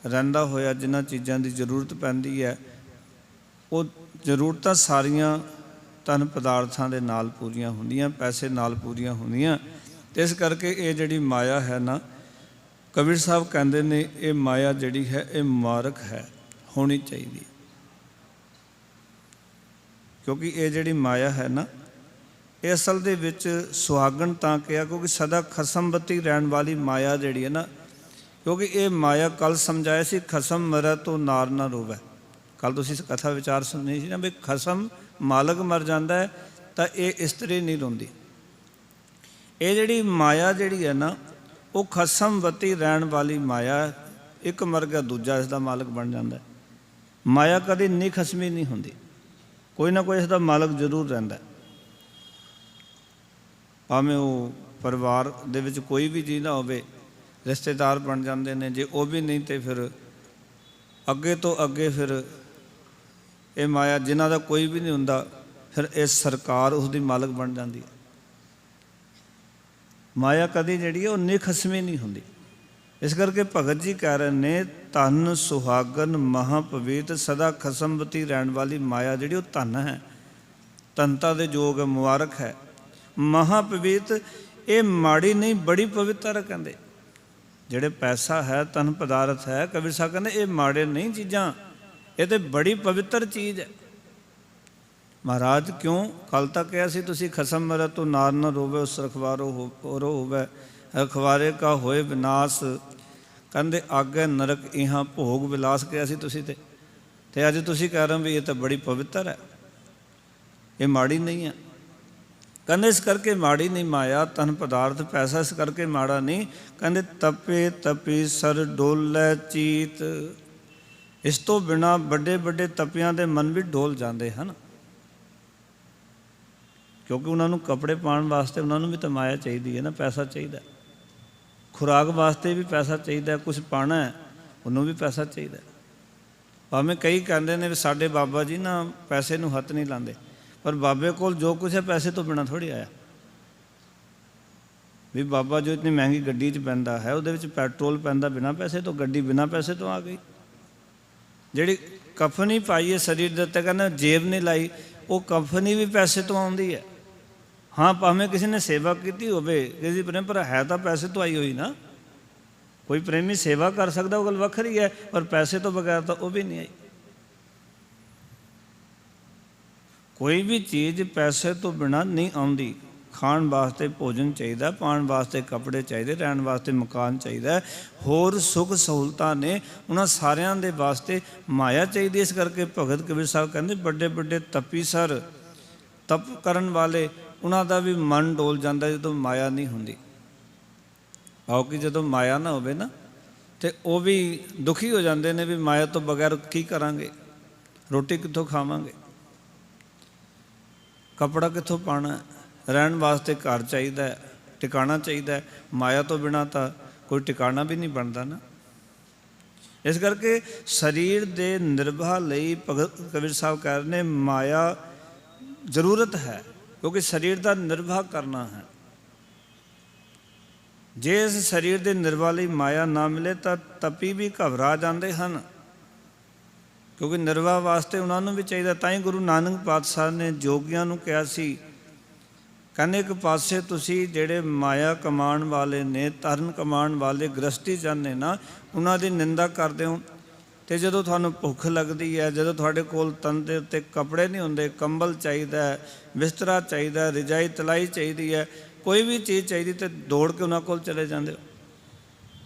ਰਹਿੰਦਾ ਹੋਇਆ ਜਿਨ੍ਹਾਂ ਚੀਜ਼ਾਂ ਦੀ ਜ਼ਰੂਰਤ ਪੈਂਦੀ ਹੈ, ਉਹ ਜ਼ਰੂਰਤਾਂ ਸਾਰੀਆਂ ਧਨ ਪਦਾਰਥਾਂ ਦੇ ਨਾਲ ਪੂਰੀਆਂ ਹੁੰਦੀਆਂ, ਪੈਸੇ ਨਾਲ ਪੂਰੀਆਂ ਹੁੰਦੀਆਂ। ਤੇ ਇਸ ਕਰਕੇ ਇਹ ਜਿਹੜੀ ਮਾਇਆ ਹੈ ਨਾ, ਕਬੀਰ ਸਾਹਿਬ ਕਹਿੰਦੇ ਨੇ ਇਹ ਮਾਇਆ ਜਿਹੜੀ ਹੈ ਇਹ ਮੁਬਾਰਕ ਹੈ, ਹੋਣੀ ਚਾਹੀਦੀ। ਕਿਉਂਕਿ ਇਹ ਜਿਹੜੀ ਮਾਇਆ ਹੈ ਨਾ, ਇਹ ਅਸਲ ਦੇ ਵਿੱਚ ਸੁਹਾਗਣ ਤਾਂ ਕਿਹਾ ਕਿਉਂਕਿ ਸਦਾ ਖਸਮਵਤੀ ਰਹਿਣ ਵਾਲੀ ਮਾਇਆ ਜਿਹੜੀ ਹੈ ਨਾ, ਕਿਉਂਕਿ ਇਹ ਮਾਇਆ ਕੱਲ ਸਮਝਾਇਆ ਸੀ, ਖਸਮ ਮਰੈ ਤੋ ਨਾਰ ਨਾ ਰੋਵੈ। ਕੱਲ ਤੁਸੀਂ ਕਥਾ ਵਿਚਾਰ ਸੁਣੀ ਸੀ ਨਾ ਵੀ ਖਸਮ ਮਾਲਕ ਮਰ ਜਾਂਦਾ ਹੈ ਤਾਂ ਇਹ ਇਸਤਰੀ ਨਹੀਂ ਰੋਂਦੀ। ਇਹ ਜਿਹੜੀ ਮਾਇਆ ਜਿਹੜੀ ਹੈ ਨਾ, ਉਹ ਖਸਮਵਤੀ ਰਹਿਣ ਵਾਲੀ ਮਾਇਆ, ਇੱਕ ਮਰ ਗਿਆ ਦੂਜਾ ਇਸ ਦਾ ਮਾਲਕ ਬਣ ਜਾਂਦਾ। ਮਾਇਆ ਕਦੇ ਨਿਖਸਮੀ ਨਹੀਂ ਹੁੰਦੀ, ਕੋਈ ਨਾ ਕੋਈ ਇਸ ਦਾ ਮਾਲਕ ਜ਼ਰੂਰ ਰਹਿੰਦਾ। ਭਾਵੇਂ ਉਹ ਪਰਿਵਾਰ ਦੇ ਵਿੱਚ ਕੋਈ ਵੀ ਜੀਅ ਨਾ ਹੋਵੇ, ਰਿਸ਼ਤੇਦਾਰ ਬਣ ਜਾਂਦੇ ਨੇ, ਜੇ ਉਹ ਵੀ ਨਹੀਂ ਤੇ ਫਿਰ ਅੱਗੇ ਤੋਂ ਅੱਗੇ ਫਿਰ ਇਹ ਮਾਇਆ ਜਿਨ੍ਹਾਂ ਦਾ ਕੋਈ ਵੀ ਨਹੀਂ ਹੁੰਦਾ, ਫਿਰ ਇਹ ਸਰਕਾਰ ਉਸ ਦੀ ਮਾਲਕ ਬਣ ਜਾਂਦੀ ਹੈ। ਮਾਇਆ ਕਦੀ ਜਿਹੜੀ ਹੈ ਉਹ ਨਿਖਸਮੀ ਨਹੀਂ ਹੁੰਦੀ। ਇਸ ਕਰਕੇ ਭਗਤ ਜੀ ਕਹਿ ਰਹੇ ਨੇ ਧਨ ਸੁਹਾਗਨ ਮਹਾਪਵੀਤ, ਸਦਾ ਖਸਮਵਤੀ ਰਹਿਣ ਵਾਲੀ ਮਾਇਆ ਜਿਹੜੀ ਉਹ ਧਨ ਹੈ, ਧਨਤਾ ਦੇ ਯੋਗ ਮੁਬਾਰਕ ਹੈ। ਮਹਾਪਵੀਤ ਇਹ ਮਾੜੀ ਨਹੀਂ, ਬੜੀ ਪਵਿੱਤਰ ਕਹਿੰਦੇ। ਜਿਹੜੇ ਪੈਸਾ ਹੈ, ਧਨ ਪਦਾਰਥ ਹੈ, ਕਬੀਰ ਸਾਹਿਬ ਕਹਿੰਦੇ ਇਹ ਮਾੜੇ ਨਹੀਂ ਚੀਜ਼ਾਂ, ਇਹ ਤੇ ਬੜੀ ਪਵਿੱਤਰ ਚੀਜ਼ ਹੈ। ਮਹਾਰਾਜ ਕਿਉਂ? ਕੱਲ ਤੱਕ ਕਿਹਾ ਸੀ ਤੁਸੀਂ ਖਸਮ ਮਰੈ ਤੋ ਨਾਰ ਨ ਰੋਵੇ, ਉਸ ਰਖਵਾਰੋ ਹੋਵੇ, ਰਖਵਾਰੇ ਕਾ ਹੋਏ ਵਿਨਾਸ਼। ਕਹਿੰਦੇ ਆਗੇ ਨਰਕ ਇਹਾਂ ਭੋਗ ਵਿਲਾਸ ਕਿਹਾ ਸੀ ਤੁਸੀਂ ਤੇ ਅੱਜ ਤੁਸੀਂ ਕਹਿ ਰਹੇ ਹੋ ਵੀ ਇਹ ਤਾਂ ਬੜੀ ਪਵਿੱਤਰ ਹੈ, ਇਹ ਮਾੜੀ ਨਹੀਂ ਹੈ। ਕਹਿੰਦੇ ਇਸ ਕਰਕੇ ਮਾੜੀ ਨਹੀਂ ਮਾਇਆ, ਧਨ ਪਦਾਰਥ ਪੈਸਾ ਇਸ ਕਰਕੇ ਮਾੜਾ ਨਹੀਂ। ਕਹਿੰਦੇ ਤਪੇ ਤਪੀ ਸਰ ਡੋਲੇ ਚੀਤ, ਇਸ ਤੋਂ ਬਿਨਾਂ ਵੱਡੇ ਵੱਡੇ ਤਪਿਆਂ ਦੇ ਮਨ ਵੀ ਡੋਲ ਜਾਂਦੇ ਹਨ, ਕਿਉਂਕਿ ਉਹਨਾਂ ਨੂੰ ਕੱਪੜੇ ਪਾਉਣ ਵਾਸਤੇ ਉਹਨਾਂ ਨੂੰ ਵੀ ਤਾਂ ਮਾਇਆ ਚਾਹੀਦੀ ਹੈ ਨਾ, ਪੈਸਾ ਚਾਹੀਦਾ। ਖੁਰਾਕ ਵਾਸਤੇ ਵੀ ਪੈਸਾ ਚਾਹੀਦਾ, ਕੁਛ ਪਾਉਣਾ ਹੈ ਉਹਨੂੰ ਵੀ ਪੈਸਾ ਚਾਹੀਦਾ। ਭਾਵੇਂ ਕਈ ਕਹਿੰਦੇ ਨੇ ਵੀ ਸਾਡੇ ਬਾਬਾ ਜੀ ਨਾ ਪੈਸੇ ਨੂੰ ਹੱਥ ਨਹੀਂ ਲਾਉਂਦੇ, ਪਰ ਬਾਬੇ ਕੋਲ ਜੋ ਕੁਛ ਹੈ ਪੈਸੇ ਤੋਂ ਬਿਨਾਂ ਥੋੜ੍ਹੀ ਆਇਆ। ਵੀ ਬਾਬਾ ਜੋ ਇਤਨੀ ਮਹਿੰਗੀ ਗੱਡੀ 'ਚ ਪੈਂਦਾ ਹੈ, ਉਹਦੇ ਵਿੱਚ ਪੈਟਰੋਲ ਪੈਂਦਾ ਬਿਨਾਂ ਪੈਸੇ ਤੋਂ, ਗੱਡੀ ਬਿਨਾਂ ਪੈਸੇ ਤੋਂ ਆ ਗਈ। ਜਿਹੜੀ ਕਫਨੀ ਪਾਈਏ ਸਰੀਰ ਦੇ ਉੱਤੇ, ਕਹਿੰਦੇ ਜੇਬ ਨਹੀਂ ਲਾਈ, ਉਹ ਕਫਨੀ ਵੀ ਪੈਸੇ ਤੋਂ ਆਉਂਦੀ ਹੈ। ਹਾਂ, ਭਾਵੇਂ ਕਿਸੇ ਨੇ ਸੇਵਾ ਕੀਤੀ ਹੋਵੇ, ਕਿਸੇ ਪ੍ਰੇਮ, ਪਰ ਹੈ ਤਾਂ ਪੈਸੇ ਤੋਂ ਆਈ ਹੋਈ ਨਾ। ਕੋਈ ਪ੍ਰੇਮੀ ਸੇਵਾ ਕਰ ਸਕਦਾ, ਉਹ ਗੱਲ ਵੱਖਰੀ ਹੈ, ਪਰ ਪੈਸੇ ਤੋਂ ਬਗੈਰ ਤਾਂ ਉਹ ਵੀ ਨਹੀਂ ਆਈ। ਕੋਈ ਵੀ ਚੀਜ਼ ਪੈਸੇ ਤੋਂ ਬਿਨਾਂ ਨਹੀਂ ਆਉਂਦੀ। ਖਾਣ ਵਾਸਤੇ ਭੋਜਨ ਚਾਹੀਦਾ, ਪਾਉਣ ਵਾਸਤੇ ਕੱਪੜੇ ਚਾਹੀਦੇ, ਰਹਿਣ ਵਾਸਤੇ ਮਕਾਨ ਚਾਹੀਦਾ, ਹੋਰ ਸੁੱਖ ਸਹੂਲਤਾਂ ਨੇ, ਉਹਨਾਂ ਸਾਰਿਆਂ ਦੇ ਵਾਸਤੇ ਮਾਇਆ ਚਾਹੀਦੀ। ਇਸ ਕਰਕੇ ਭਗਤ ਕਬੀਰ ਸਾਹਿਬ ਕਹਿੰਦੇ ਵੱਡੇ ਵੱਡੇ ਤਪੀ ਸਰ, ਤਪ ਕਰਨ ਵਾਲੇ, ਉਹਨਾਂ ਦਾ ਵੀ ਮਨ ਡੋਲ ਜਾਂਦਾ ਜਦੋਂ ਮਾਇਆ ਨਹੀਂ ਹੁੰਦੀ। ਆਓ ਕਿ ਜਦੋਂ ਮਾਇਆ ਨਾ ਹੋਵੇ ਨਾ, ਤੇ ਉਹ ਵੀ ਦੁਖੀ ਹੋ ਜਾਂਦੇ ਨੇ ਵੀ ਮਾਇਆ ਤੋਂ ਬਗੈਰ ਕੀ ਕਰਾਂਗੇ, ਰੋਟੀ ਕਿੱਥੋਂ ਖਾਵਾਂਗੇ, ਕੱਪੜਾ ਕਿੱਥੋਂ ਪਾਉਣਾ, ਰਹਿਣ ਵਾਸਤੇ ਘਰ ਚਾਹੀਦਾ, ਟਿਕਾਣਾ ਚਾਹੀਦਾ। ਮਾਇਆ ਤੋਂ ਬਿਨਾਂ ਤਾਂ ਕੋਈ ਟਿਕਾਣਾ ਵੀ ਨਹੀਂ ਬਣਦਾ ਨਾ। ਇਸ ਕਰਕੇ ਸਰੀਰ ਦੇ ਨਿਰਵਾਹ ਲਈ ਭਗਤ ਕਬੀਰ ਸਾਹਿਬ ਕਹਿ ਰਹੇ ਨੇ ਮਾਇਆ ਜ਼ਰੂਰਤ ਹੈ, ਕਿਉਂਕਿ ਸਰੀਰ ਦਾ ਨਿਰਵਾਹ ਕਰਨਾ ਹੈ। ਜੇ ਇਸ ਸਰੀਰ ਦੇ ਨਿਰਵਾਹ ਲਈ ਮਾਇਆ ਨਾ ਮਿਲੇ ਤਾਂ ਤਪੀ ਵੀ ਘਬਰਾ ਜਾਂਦੇ ਹਨ, ਕਿਉਂਕਿ ਨਿਰਵਾਹ ਵਾਸਤੇ ਉਹਨਾਂ ਨੂੰ ਵੀ ਚਾਹੀਦਾ। ਤਾਂ ਹੀ ਗੁਰੂ ਨਾਨਕ ਪਾਤਸ਼ਾਹ ਨੇ ਜੋਗੀਆਂ ਨੂੰ ਕਿਹਾ ਸੀ, ਕਹਿੰਦੇ ਇੱਕ ਪਾਸੇ ਤੁਸੀਂ ਜਿਹੜੇ ਮਾਇਆ ਕਮਾਉਣ ਵਾਲੇ ਨੇ, ਧਨ ਕਮਾਉਣ ਵਾਲੇ ਗ੍ਰਸਤੀ ਜਨ ਨੇ ਨਾ, ਉਹਨਾਂ ਦੀ ਨਿੰਦਾ ਕਰਦੇ ਹੋ, ਅਤੇ ਜਦੋਂ ਤੁਹਾਨੂੰ ਭੁੱਖ ਲੱਗਦੀ ਹੈ, ਜਦੋਂ ਤੁਹਾਡੇ ਕੋਲ ਤਨ ਦੇ ਉੱਤੇ ਕੱਪੜੇ ਨਹੀਂ ਹੁੰਦੇ, ਕੰਬਲ ਚਾਹੀਦਾ, ਬਿਸਤਰਾ ਚਾਹੀਦਾ, ਰਜਾਈ ਤਲਾਈ ਚਾਹੀਦੀ ਹੈ, ਕੋਈ ਵੀ ਚੀਜ਼ ਚਾਹੀਦੀ, ਤੇ ਦੌੜ ਕੇ ਉਹਨਾਂ ਕੋਲ ਚਲੇ ਜਾਂਦੇ ਹੋ।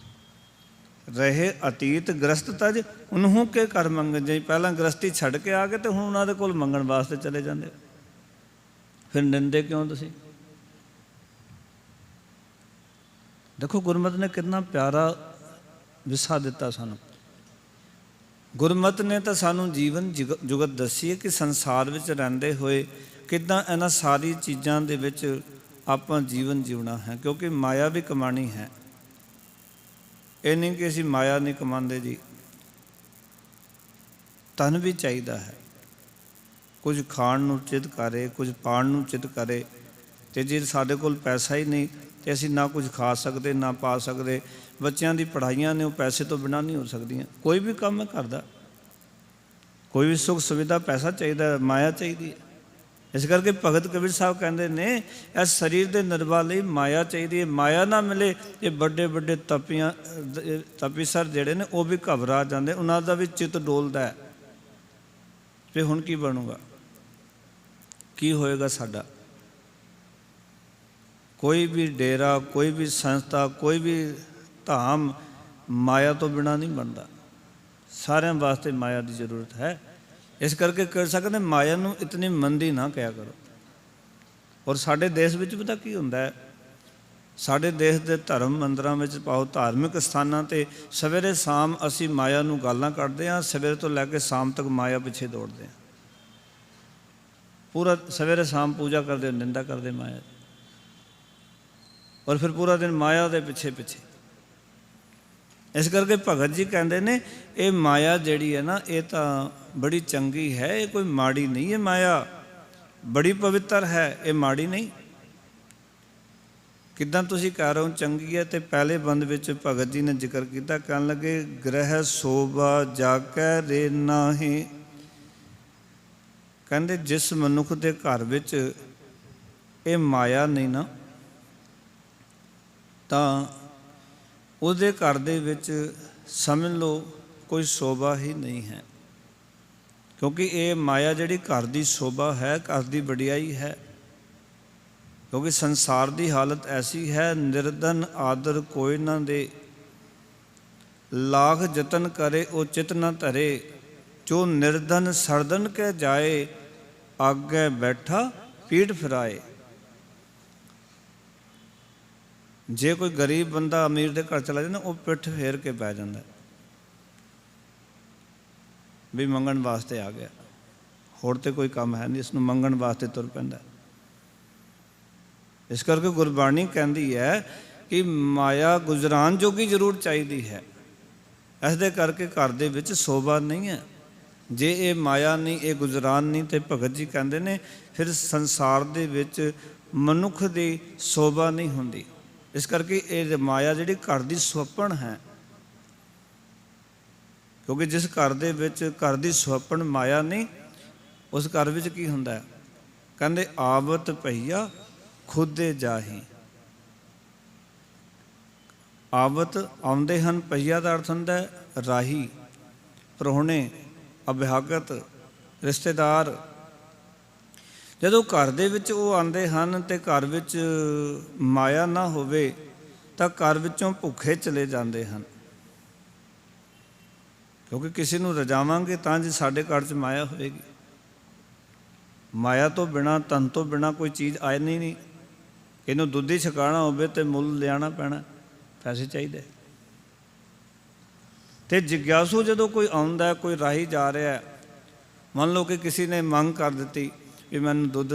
ਰਹੇ ਅਤੀਤ ਗ੍ਰਸਤ ਤਜ ਉਹਨੂੰ ਕੇ ਕਰ ਮੰਗਣ ਜਾਈ, ਪਹਿਲਾਂ ਗ੍ਰਸਤੀ ਛੱਡ ਕੇ ਆ ਗਏ ਤੇ ਹੁਣ ਉਹਨਾਂ ਦੇ ਕੋਲ ਮੰਗਣ ਵਾਸਤੇ ਚਲੇ ਜਾਂਦੇ ਹੋ। ਫਿਰ ਨਿੰਦੇ ਕਿਉਂ ਤੁਸੀਂ? ਦੇਖੋ ਗੁਰਮਤਿ ਨੇ ਕਿੰਨਾ ਪਿਆਰਾ ਵਿਸਾ ਦਿੱਤਾ ਸਾਨੂੰ। ਗੁਰਮਤਿ ਨੇ ਤਾਂ ਸਾਨੂੰ ਜੀਵਨ ਜੁਗਤ ਦੱਸੀ ਹੈ ਕਿ ਸੰਸਾਰ ਵਿੱਚ ਰਹਿੰਦੇ ਹੋਏ ਕਿੱਦਾਂ ਇਹਨਾਂ ਸਾਰੀ ਚੀਜ਼ਾਂ ਦੇ ਵਿੱਚ ਆਪਾਂ ਜੀਵਨ ਜਿਉਣਾ ਹੈ, ਕਿਉਂਕਿ ਮਾਇਆ ਵੀ ਕਮਾਣੀ ਹੈ। ਇਹ ਨਹੀਂ ਕਿ ਅਸੀਂ ਮਾਇਆ ਨਹੀਂ ਕਮਾਉਂਦੇ ਜੀ, ਧਨ ਵੀ ਚਾਹੀਦਾ ਹੈ। ਕੁਝ ਖਾਣ ਨੂੰ ਚਿੱਤ ਕਰੇ, ਕੁਝ ਪਾਉਣ ਨੂੰ ਚਿੱਤ ਕਰੇ, ਅਤੇ ਜੇ ਸਾਡੇ ਕੋਲ ਪੈਸਾ ਹੀ ਨਹੀਂ ਤੇ ਅਸੀਂ ਨਾ ਕੁਝ ਖਾ ਸਕਦੇ ਨਾ ਪਾ ਸਕਦੇ। ਬੱਚਿਆਂ ਦੀ ਪੜ੍ਹਾਈਆਂ ਨੇ, ਉਹ ਪੈਸੇ ਤੋਂ ਬਿਨਾਂ ਨਹੀਂ ਹੋ ਸਕਦੀਆਂ। ਕੋਈ ਵੀ ਕੰਮ ਹੈ ਕਰਦਾ, ਕੋਈ ਵੀ ਸੁੱਖ ਸੁਵਿਧਾ ਪੈਸਾ ਚਾਹੀਦਾ, ਮਾਇਆ ਚਾਹੀਦੀ ਹੈ। ਇਸ ਕਰਕੇ ਭਗਤ ਕਬੀਰ ਸਾਹਿਬ ਕਹਿੰਦੇ ਨੇ ਇਸ ਸਰੀਰ ਦੇ ਨਿਰਵਾਹ ਲਈ ਮਾਇਆ ਚਾਹੀਦੀ ਹੈ। ਮਾਇਆ ਨਾ ਮਿਲੇ ਇਹ ਵੱਡੇ ਵੱਡੇ ਤਪੀਸਰ ਜਿਹੜੇ ਨੇ ਉਹ ਵੀ ਘਬਰਾ ਜਾਂਦੇ, ਉਹਨਾਂ ਦਾ ਵੀ ਚਿੱਤ ਡੋਲਦਾ ਹੈ। ਫਿਰ ਹੁਣ ਕੀ ਬਣੂਗਾ, ਕੀ ਹੋਏਗਾ ਸਾਡਾ? ਕੋਈ ਵੀ ਡੇਰਾ, ਕੋਈ ਵੀ ਸੰਸਥਾ, ਕੋਈ ਵੀ ਧਾਮ ਮਾਇਆ ਤੋਂ ਬਿਨਾਂ ਨਹੀਂ ਬਣਦਾ। ਸਾਰਿਆਂ ਵਾਸਤੇ ਮਾਇਆ ਦੀ ਜ਼ਰੂਰਤ ਹੈ। ਇਸ ਕਰਕੇ ਕਰ ਸਕਦੇ ਮਾਇਆ ਨੂੰ ਇਤਨੀ ਮੰਦੀ ਨਾ ਕਿਹਾ ਕਰੋ। ਔਰ ਸਾਡੇ ਦੇਸ਼ ਵਿੱਚ ਪਤਾ ਕੀ ਹੁੰਦਾ ਹੈ, ਸਾਡੇ ਦੇਸ਼ ਦੇ ਧਰਮ ਮੰਦਰਾਂ ਵਿੱਚ ਪਾਓ, ਧਾਰਮਿਕ ਸਥਾਨਾਂ 'ਤੇ ਸਵੇਰੇ ਸ਼ਾਮ ਅਸੀਂ ਮਾਇਆ ਨੂੰ ਗਾਲਾਂ ਕੱਢਦੇ ਹਾਂ, ਸਵੇਰੇ ਤੋਂ ਲੈ ਕੇ ਸ਼ਾਮ ਤੱਕ ਮਾਇਆ ਪਿੱਛੇ ਦੌੜਦੇ ਹਾਂ। ਪੂਰਾ ਸਵੇਰੇ ਸ਼ਾਮ ਪੂਜਾ ਕਰਦੇ, ਨਿੰਦਾ ਕਰਦੇ ਮਾਇਆ, ਔਰ ਫਿਰ ਪੂਰਾ ਦਿਨ ਮਾਇਆ ਦੇ ਪਿੱਛੇ ਪਿੱਛੇ। ਇਸ ਕਰਕੇ ਭਗਤ ਜੀ ਕਹਿੰਦੇ ਨੇ ਇਹ ਮਾਇਆ ਜਿਹੜੀ ਹੈ ਨਾ, ਇਹ ਤਾਂ ਬੜੀ ਚੰਗੀ ਹੈ, ਇਹ ਕੋਈ ਮਾੜੀ ਨਹੀਂ ਹੈ। ਮਾਇਆ ਬੜੀ ਪਵਿੱਤਰ ਹੈ, ਇਹ ਮਾੜੀ ਨਹੀਂ। ਕਿੱਦਾਂ ਤੁਸੀਂ ਕਹਿ ਰਹੇ ਹੋ ਚੰਗੀ ਹੈ? ਤੇ ਪਹਿਲੇ ਬੰਦ ਵਿੱਚ ਭਗਤ ਜੀ ਨੇ ਜ਼ਿਕਰ ਕੀਤਾ, ਕਹਿਣ ਲੱਗੇ ਗ੍ਰਹਿ ਸੋਭਾ ਜਾਕੈ ਰੇ ਨਾਹੀਂ। ਕਹਿੰਦੇ ਜਿਸ ਮਨੁੱਖ ਦੇ ਘਰ ਵਿੱਚ ਇਹ ਮਾਇਆ ਨਹੀਂ ਨਾ, ਤਾਂ ਉਹਦੇ ਘਰ ਦੇ ਵਿੱਚ ਸਮਝ ਲਓ ਕੋਈ ਸ਼ੋਭਾ ਹੀ ਨਹੀਂ ਹੈ। ਕਿਉਂਕਿ ਇਹ ਮਾਇਆ ਜਿਹੜੀ ਘਰ ਦੀ ਸ਼ੋਭਾ ਹੈ, ਘਰ ਦੀ ਵਡਿਆਈ ਹੈ। ਕਿਉਂਕਿ ਸੰਸਾਰ ਦੀ ਹਾਲਤ ਐਸੀ ਹੈ, ਨਿਰਧਨ ਆਦਰ ਕੋਈ ਨਾ ਦੇ, ਲਾਖ ਯਤਨ ਕਰੇ ਉਹ ਚਿਤ ਨਾ ਧਰੇ, ਜੋ ਨਿਰਧਨ ਸਰਦਨ ਕੇ ਜਾਏ, ਆਗੇ ਬੈਠਾ ਪੀਠ ਫਿਰਾਏ। ਜੇ ਕੋਈ ਗਰੀਬ ਬੰਦਾ ਅਮੀਰ ਦੇ ਘਰ ਚਲਾ ਜਾਂਦਾ, ਉਹ ਪਿੱਠ ਫੇਰ ਕੇ ਪੈ ਜਾਂਦਾ ਵੀ ਮੰਗਣ ਵਾਸਤੇ ਆ ਗਿਆ, ਹੋਰ ਤੇ ਕੋਈ ਕੰਮ ਹੈ ਨਹੀਂ, ਇਸ ਨੂੰ ਮੰਗਣ ਵਾਸਤੇ ਤੁਰ ਪੈਂਦਾ। ਇਸ ਕਰਕੇ ਗੁਰਬਾਣੀ ਕਹਿੰਦੀ ਹੈ ਕਿ ਮਾਇਆ ਗੁਜਰਾਨ ਜੋਗੀ ਜ਼ਰੂਰ ਚਾਹੀਦੀ ਹੈ। ਇਸ ਦੇ ਕਰਕੇ ਘਰ ਦੇ ਵਿੱਚ ਸ਼ੋਭਾ ਨਹੀਂ ਹੈ। ਜੇ ਇਹ ਮਾਇਆ ਨਹੀਂ, ਇਹ ਗੁਜਰਾਨ ਨਹੀਂ, ਤੇ ਭਗਤ ਜੀ ਕਹਿੰਦੇ ਨੇ ਫਿਰ ਸੰਸਾਰ ਦੇ ਵਿੱਚ ਮਨੁੱਖ ਦੀ ਸ਼ੋਭਾ ਨਹੀਂ ਹੁੰਦੀ। ਇਸ ਕਰਕੇ ਇਹ ਮਾਇਆ ਜਿਹੜੀ ਘਰ ਦੀ ਸੁਹੱਪਣ ਹੈ, क्योंकि जिस घर दे विच घर दी सुहपण माया नहीं, उस घर विच की हुंदा है? कहंदे आवत भैया खुदे जाही। आवत आउंदे हन, पईया दा अर्थ हुंदा है राही, ਪ੍ਰਾਹੁਣੇ, ਅਭਿਆਗਤ, ਰਿਸ਼ਤੇਦਾਰ। ਜਦੋਂ ਘਰ ਦੇ ਵਿੱਚ ਉਹ ਆਉਂਦੇ ਹਨ ਤੇ ਘਰ ਵਿੱਚ ਮਾਇਆ ਨਾ ਹੋਵੇ ਤਾਂ ਘਰ ਵਿੱਚੋਂ ਭੁੱਖੇ ਚਲੇ ਜਾਂਦੇ ਹਨ। ਕਿਉਂਕਿ ਕਿਸੇ ਨੂੰ ਰਜਾਵਾਂਗੇ ਤਾਂ ਜੇ ਸਾਡੇ ਘਰ 'ਚ ਮਾਇਆ ਹੋਏਗੀ। ਮਾਇਆ ਤੋਂ ਬਿਨਾਂ, ਧਨ ਤੋਂ ਬਿਨਾਂ ਕੋਈ ਚੀਜ਼ ਆਏ ਨਹੀਂ। ਇਹਨੂੰ ਦੁੱਧ ਹੀ ਛਕਾਉਣਾ ਹੋਵੇ ਤੇ ਮੁੱਲ ਲਿਆਉਣਾ ਪੈਣਾ, ਪੈਸੇ ਚਾਹੀਦੇ। ਤੇ ਜਿਗਿਆਸੂ ਜਦੋਂ ਕੋਈ ਆਉਂਦਾ, ਕੋਈ ਰਾਹੀ ਜਾ ਰਿਹਾ, ਮੰਨ ਲਓ ਕਿ ਕਿਸੇ ਨੇ ਮੰਗ ਕਰ ਦਿੱਤੀ ਵੀ ਮੈਨੂੰ ਦੁੱਧ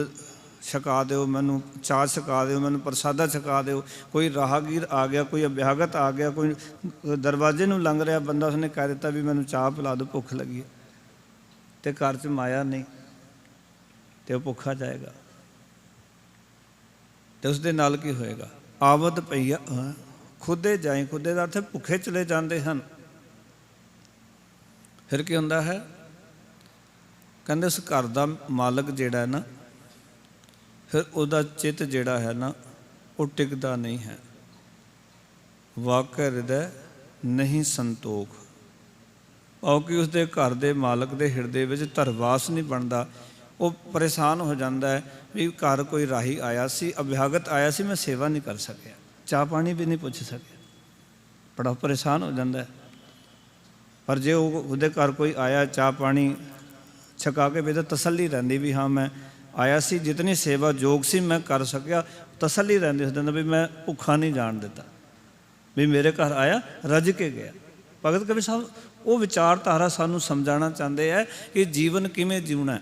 ਛਕਾ ਦਿਓ, ਮੈਨੂੰ ਚਾਹ ਛਕਾ ਦਿਓ, ਮੈਨੂੰ ਪ੍ਰਸਾਦਾ ਛਕਾ ਦਿਓ। ਕੋਈ ਰਾਹਗੀਰ ਆ ਗਿਆ, ਕੋਈ ਅਭਿਆਗਤ ਆ ਗਿਆ, ਕੋਈ ਦਰਵਾਜ਼ੇ ਨੂੰ ਲੰਘ ਰਿਹਾ ਬੰਦਾ, ਉਸਨੇ ਕਹਿ ਦਿੱਤਾ ਵੀ ਮੈਨੂੰ ਚਾਹ ਪਿਲਾ ਦਿਓ, ਭੁੱਖ ਲੱਗੀ ਹੈ, ਤੇ ਘਰ 'ਚ ਮਾਇਆ ਨਹੀਂ, ਤੇ ਉਹ ਭੁੱਖਾ ਜਾਏਗਾ। ਤੇ ਉਸ ਦੇ ਨਾਲ ਕੀ ਹੋਏਗਾ? ਆਵਤ ਪਈਆ ਖੁਦੇ ਜਾਈ। ਖੁਦੇ ਦਾ ਅਰਥ ਭੁੱਖੇ ਚਲੇ ਜਾਂਦੇ ਹਨ। ਫਿਰ ਕੀ ਹੁੰਦਾ ਹੈ? ਕਹਿੰਦੇ ਉਸ ਘਰ ਦਾ ਮਾਲਕ ਜਿਹੜਾ ਨਾ, ਫਿਰ ਉਹਦਾ ਚਿੱਤ ਜਿਹੜਾ ਹੈ ਨਾ, ਉਹ ਟਿਕਦਾ ਨਹੀਂ ਹੈ। ਵਾਕੈ ਹਿਰਦੈ ਨਹੀਂ ਸੰਤੋਖ, ਭਾਵ ਕਿ ਉਸਦੇ ਘਰ ਦੇ ਮਾਲਕ ਦੇ ਹਿਰਦੇ ਵਿੱਚ ਧਰਵਾਸ ਨਹੀਂ ਬਣਦਾ। ਉਹ ਪਰੇਸ਼ਾਨ ਹੋ ਜਾਂਦਾ ਹੈ ਵੀ ਘਰ ਕੋਈ ਰਾਹੀ ਆਇਆ ਸੀ, ਅਭਿਆਗਤ ਆਇਆ ਸੀ, ਮੈਂ ਸੇਵਾ ਨਹੀਂ ਕਰ ਸਕਿਆ, ਚਾਹ ਪਾਣੀ ਵੀ ਨਹੀਂ ਪੁੱਛ ਸਕਿਆ, ਬੜਾ ਪਰੇਸ਼ਾਨ ਹੋ ਜਾਂਦਾ ਹੈ। ਪਰ ਜੇ ਉਹਦੇ ਘਰ ਕੋਈ ਆਇਆ, ਚਾਹ ਪਾਣੀ ਛਕਾ ਕੇ ਵੀ ਤਾਂ ਤਸੱਲੀ ਰਹਿੰਦੀ ਵੀ ਹਾਂ ਮੈਂ ਆਇਆ ਸੀ, ਜਿਤਨੀ ਸੇਵਾ ਯੋਗ ਸੀ ਮੈਂ ਕਰ ਸਕਿਆ, ਤਸੱਲੀ ਰਹਿੰਦੀ ਉਸ ਦਿਨ ਵੀ ਮੈਂ ਭੁੱਖਾ ਨਹੀਂ ਜਾਣ ਦਿੱਤਾ, ਵੀ ਮੇਰੇ ਘਰ ਆਇਆ ਰੱਜ ਕੇ ਗਿਆ। ਭਗਤ ਕਬੀਰ ਸਾਹਿਬ ਉਹ ਵਿਚਾਰਧਾਰਾ ਸਾਨੂੰ ਸਮਝਾਉਣਾ ਚਾਹੁੰਦੇ ਹੈ ਕਿ ਜੀਵਨ ਕਿਵੇਂ ਜਿਉਣਾ।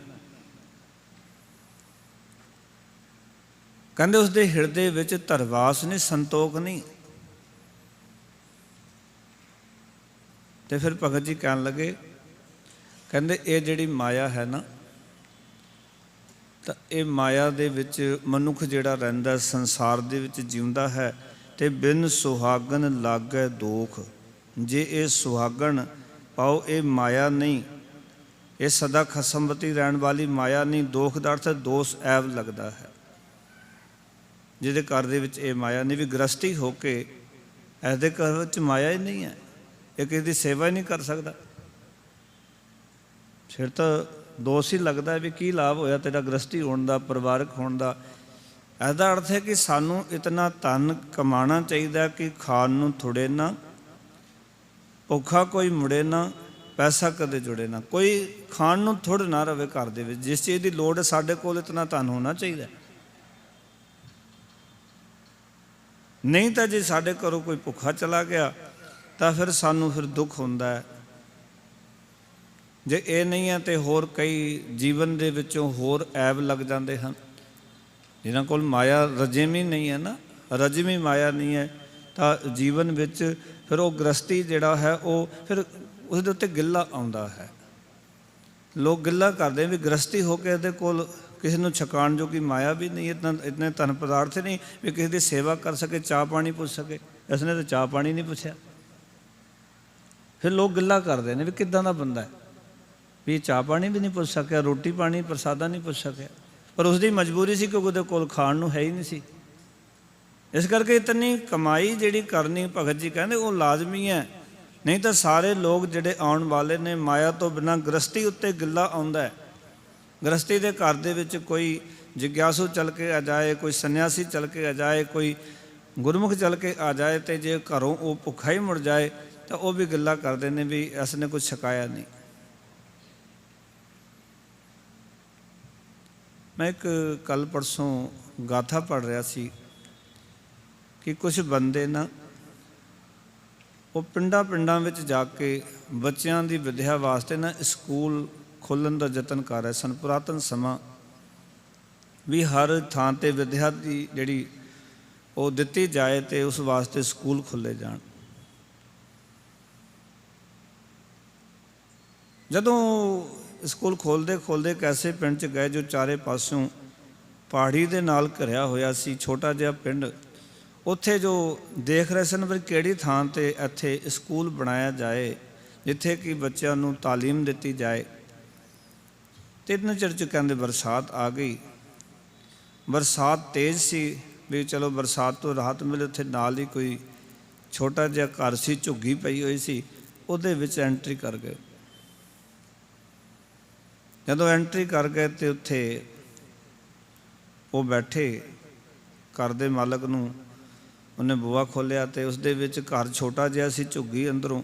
ਕਹਿੰਦੇ ਉਸਦੇ ਹਿਰਦੇ ਵਿੱਚ ਧਰਵਾਸ ਨਹੀਂ, ਸੰਤੋਖ ਨਹੀਂ। ਤੇ ਫਿਰ ਭਗਤ ਜੀ ਕਹਿਣ ਲੱਗੇ, ਕਹਿੰਦੇ ਇਹ ਜਿਹੜੀ ਮਾਇਆ ਹੈ ਨਾ, ਤਾਂ ਇਹ ਮਾਇਆ ਦੇ ਵਿੱਚ ਮਨੁੱਖ ਜਿਹੜਾ ਰਹਿੰਦਾ, ਸੰਸਾਰ ਦੇ ਵਿੱਚ ਜਿਉਂਦਾ ਹੈ, ਤੇ ਬਿਨ ਸੁਹਾਗਣ ਲਾਗੈ ਦੋਖ। ਜੇ ਇਹ ਸੁਹਾਗਣ ਪਾਓ, ਇਹ ਮਾਇਆ ਨਹੀਂ, ਇਹ ਸਦਾ ਖਸਮਵਤੀ ਰਹਿਣ ਵਾਲੀ ਮਾਇਆ ਨਹੀਂ। ਦੋਖ ਦਾ ਅਰਥ ਦੋਸ਼, ਐਬ ਲੱਗਦਾ ਹੈ। ਜਿਹਦੇ ਘਰ ਦੇ ਵਿੱਚ ਇਹ ਮਾਇਆ ਨਹੀਂ, ਵੀ ਗ੍ਰਸਤੀ ਹੋ ਕੇ ਇਹਦੇ ਘਰ ਵਿੱਚ ਮਾਇਆ ਹੀ ਨਹੀਂ ਹੈ, ਇਹ ਕਿਸੇ ਦੀ ਸੇਵਾ ਹੀ ਨਹੀਂ ਕਰ ਸਕਦਾ, ਫਿਰ ਤਾਂ ਦੋਸ਼ ਹੀ ਲੱਗਦਾ ਵੀ ਕੀ ਲਾਭ ਹੋਇਆ ਤੇਰਾ ਗ੍ਰਸਤੀ ਹੋਣ ਦਾ, ਪਰਿਵਾਰਕ ਹੋਣ ਦਾ। ਇਹਦਾ ਅਰਥ ਹੈ ਕਿ ਸਾਨੂੰ ਇਤਨਾ ਧਨ ਕਮਾਉਣਾ ਚਾਹੀਦਾ ਕਿ ਖਾਣ ਨੂੰ ਥੁੜੇ ਨਾ, ਭੁੱਖਾ ਕੋਈ ਮੁੜੇ ਨਾ, ਪੈਸਾ ਕਦੇ ਜੁੜੇ ਨਾ। ਕੋਈ ਖਾਣ ਨੂੰ ਥੁੜ ਨਾ ਰਵੇ ਘਰ ਦੇ ਵਿੱਚ। ਜਿਸ ਚੀਜ਼ ਦੀ ਲੋੜ ਹੈ ਸਾਡੇ ਕੋਲ ਇਤਨਾ ਧਨ ਹੋਣਾ ਚਾਹੀਦਾ। ਨਹੀਂ ਤਾਂ ਜੇ ਸਾਡੇ ਘਰੋਂ ਕੋਈ ਭੁੱਖਾ ਚਲਾ ਗਿਆ ਤਾਂ ਫਿਰ ਸਾਨੂੰ ਫਿਰ ਦੁੱਖ ਹੁੰਦਾ ਹੈ। ਜੇ ਇਹ ਨਹੀਂ ਹੈ ਤਾਂ ਹੋਰ ਕਈ ਜੀਵਨ ਦੇ ਵਿੱਚੋਂ ਹੋਰ ਐਬ ਲੱਗ ਜਾਂਦੇ ਹਨ। ਜਿਨ੍ਹਾਂ ਕੋਲ ਮਾਇਆ ਰਜੇਵੀਂ ਨਹੀਂ ਹੈ ਨਾ, ਰਜਵੀਂ ਮਾਇਆ ਨਹੀਂ ਹੈ, ਤਾਂ ਜੀਵਨ ਵਿੱਚ ਫਿਰ ਉਹ ਗ੍ਰਸਤੀ ਜਿਹੜਾ ਹੈ ਉਹ ਫਿਰ ਉਸਦੇ ਉੱਤੇ ਗਿੱਲਾ ਆਉਂਦਾ ਹੈ। ਲੋਕ ਗਿੱਲਾ ਕਰਦੇ ਵੀ ਗ੍ਰਸਤੀ ਹੋ ਕੇ ਇਹਦੇ ਕੋਲ ਕਿਸੇ ਨੂੰ ਛਕਾਉਣ ਜੋਗੀ ਮਾਇਆ ਵੀ ਨਹੀਂ, ਇਤਨੇ ਧਨ ਪਦਾਰਥ ਨਹੀਂ ਵੀ ਕਿਸੇ ਦੀ ਸੇਵਾ ਕਰ ਸਕੇ, ਚਾਹ ਪਾਣੀ ਪੁੱਛ ਸਕੇ। ਇਸਨੇ ਤਾਂ ਚਾਹ ਪਾਣੀ ਨਹੀਂ ਪੁੱਛਿਆ। ਫਿਰ ਲੋਕ ਗਿੱਲਾ ਕਰਦੇ ਨੇ ਵੀ ਕਿੱਦਾਂ ਦਾ ਬੰਦਾ ਹੈ ਵੀ ਚਾਹ ਪਾਣੀ ਵੀ ਨਹੀਂ ਪੁੱਛ ਸਕਿਆ, ਰੋਟੀ ਪਾਣੀ ਪ੍ਰਸਾਦਾ ਨਹੀਂ ਪੁੱਛ ਸਕਿਆ। ਪਰ ਉਸਦੀ ਮਜਬੂਰੀ ਸੀ ਕਿਉਂਕਿ ਉਹਦੇ ਕੋਲ ਖਾਣ ਨੂੰ ਹੈ ਹੀ ਨਹੀਂ ਸੀ। ਇਸ ਕਰਕੇ ਇਤਨੀ ਕਮਾਈ ਜਿਹੜੀ ਕਰਨੀ, ਭਗਤ ਜੀ ਕਹਿੰਦੇ ਉਹ ਲਾਜ਼ਮੀ ਹੈ। ਨਹੀਂ ਤਾਂ ਸਾਰੇ ਲੋਕ ਜਿਹੜੇ ਆਉਣ ਵਾਲੇ ਨੇ ਮਾਇਆ ਤੋਂ ਬਿਨਾਂ ਗ੍ਰਸਤੀ ਉੱਤੇ ਗਿੱਲਾ ਆਉਂਦਾ ਹੈ। ਗ੍ਰਸਤੀ ਦੇ ਘਰ ਦੇ ਵਿੱਚ ਕੋਈ ਜਿਗਿਆਸੂ ਚੱਲ ਕੇ ਆ ਜਾਏ, ਕੋਈ ਸੰਨਿਆਸੀ ਚੱਲ ਕੇ ਆ ਜਾਏ, ਕੋਈ ਗੁਰਮੁਖ ਚੱਲ ਕੇ ਆ ਜਾਏ, ਅਤੇ ਜੇ ਘਰੋਂ ਉਹ ਭੁੱਖਾ ਹੀ ਮੁੜ ਜਾਏ ਤਾਂ ਉਹ ਵੀ ਗਿੱਲਾ ਕਰਦੇ ਨੇ ਵੀ ਇਸ ਨੇ ਕੁਛ ਛਕਾਇਆ ਨਹੀਂ। ਮੈਂ ਇੱਕ ਕੱਲ੍ਹ ਪਰਸੋਂ ਗਾਥਾ ਪੜ੍ਹ ਰਿਹਾ ਸੀ ਕਿ ਕੁਛ ਬੰਦੇ ਨਾ ਉਹ ਪਿੰਡਾਂ ਵਿੱਚ ਜਾ ਕੇ ਬੱਚਿਆਂ ਦੀ ਵਿੱਦਿਆ ਵਾਸਤੇ ਨਾ ਸਕੂਲ ਖੋਲ੍ਹਣ ਦਾ ਯਤਨ ਕਰ ਰਹੇ ਸਨ। ਪੁਰਾਤਨ ਸਮਾਂ ਵੀ ਹਰ ਥਾਂ 'ਤੇ ਵਿੱਦਿਆ ਦੀ ਜਿਹੜੀ ਉਹ ਦਿੱਤੀ ਜਾਏ ਅਤੇ ਉਸ ਵਾਸਤੇ ਸਕੂਲ ਖੋਲ੍ਹੇ ਜਾਣ। ਜਦੋਂ ਸਕੂਲ ਖੋਲ੍ਹਦੇ ਕੈਸੇ ਪਿੰਡ 'ਚ ਗਏ ਜੋ ਚਾਰੇ ਪਾਸਿਓਂ ਪਹਾੜੀ ਦੇ ਨਾਲ ਘਿਰਿਆ ਹੋਇਆ ਸੀ, ਛੋਟਾ ਜਿਹਾ ਪਿੰਡ। ਉੱਥੇ ਜੋ ਦੇਖ ਰਹੇ ਸਨ ਵੀ ਕਿਹੜੀ ਥਾਂ 'ਤੇ ਇੱਥੇ ਸਕੂਲ ਬਣਾਇਆ ਜਾਏ ਜਿੱਥੇ ਕਿ ਬੱਚਿਆਂ ਨੂੰ ਤਾਲੀਮ ਦਿੱਤੀ ਜਾਏ। ਤਿੰਨ ਚਿਰ 'ਚ ਕਹਿੰਦੇ ਬਰਸਾਤ ਆ ਗਈ। ਬਰਸਾਤ ਤੇਜ਼ ਸੀ ਵੀ ਚਲੋ ਬਰਸਾਤ ਤੋਂ ਰਾਹਤ ਮਿਲੇ। ਉੱਥੇ ਨਾਲ ਹੀ ਕੋਈ ਛੋਟਾ ਜਿਹਾ ਘਰ ਸੀ, ਝੁੱਗੀ ਪਈ ਹੋਈ ਸੀ, ਉਹਦੇ ਵਿੱਚ ਐਂਟਰੀ ਕਰ ਗਏ। ਜਦੋਂ ਐਂਟਰੀ ਕਰ ਗਏ ਤੇ ਉੱਥੇ ਉਹ ਬੈਠੇ, ਘਰ ਦੇ ਮਾਲਕ ਨੂੰ ਉਹਨੇ ਬੂਹਾ ਖੋਲ੍ਹਿਆ ਤੇ ਉਸ ਦੇ ਵਿੱਚ ਘਰ ਛੋਟਾ ਜਿਹਾ ਸੀ, ਝੁੱਗੀ ਅੰਦਰੋਂ,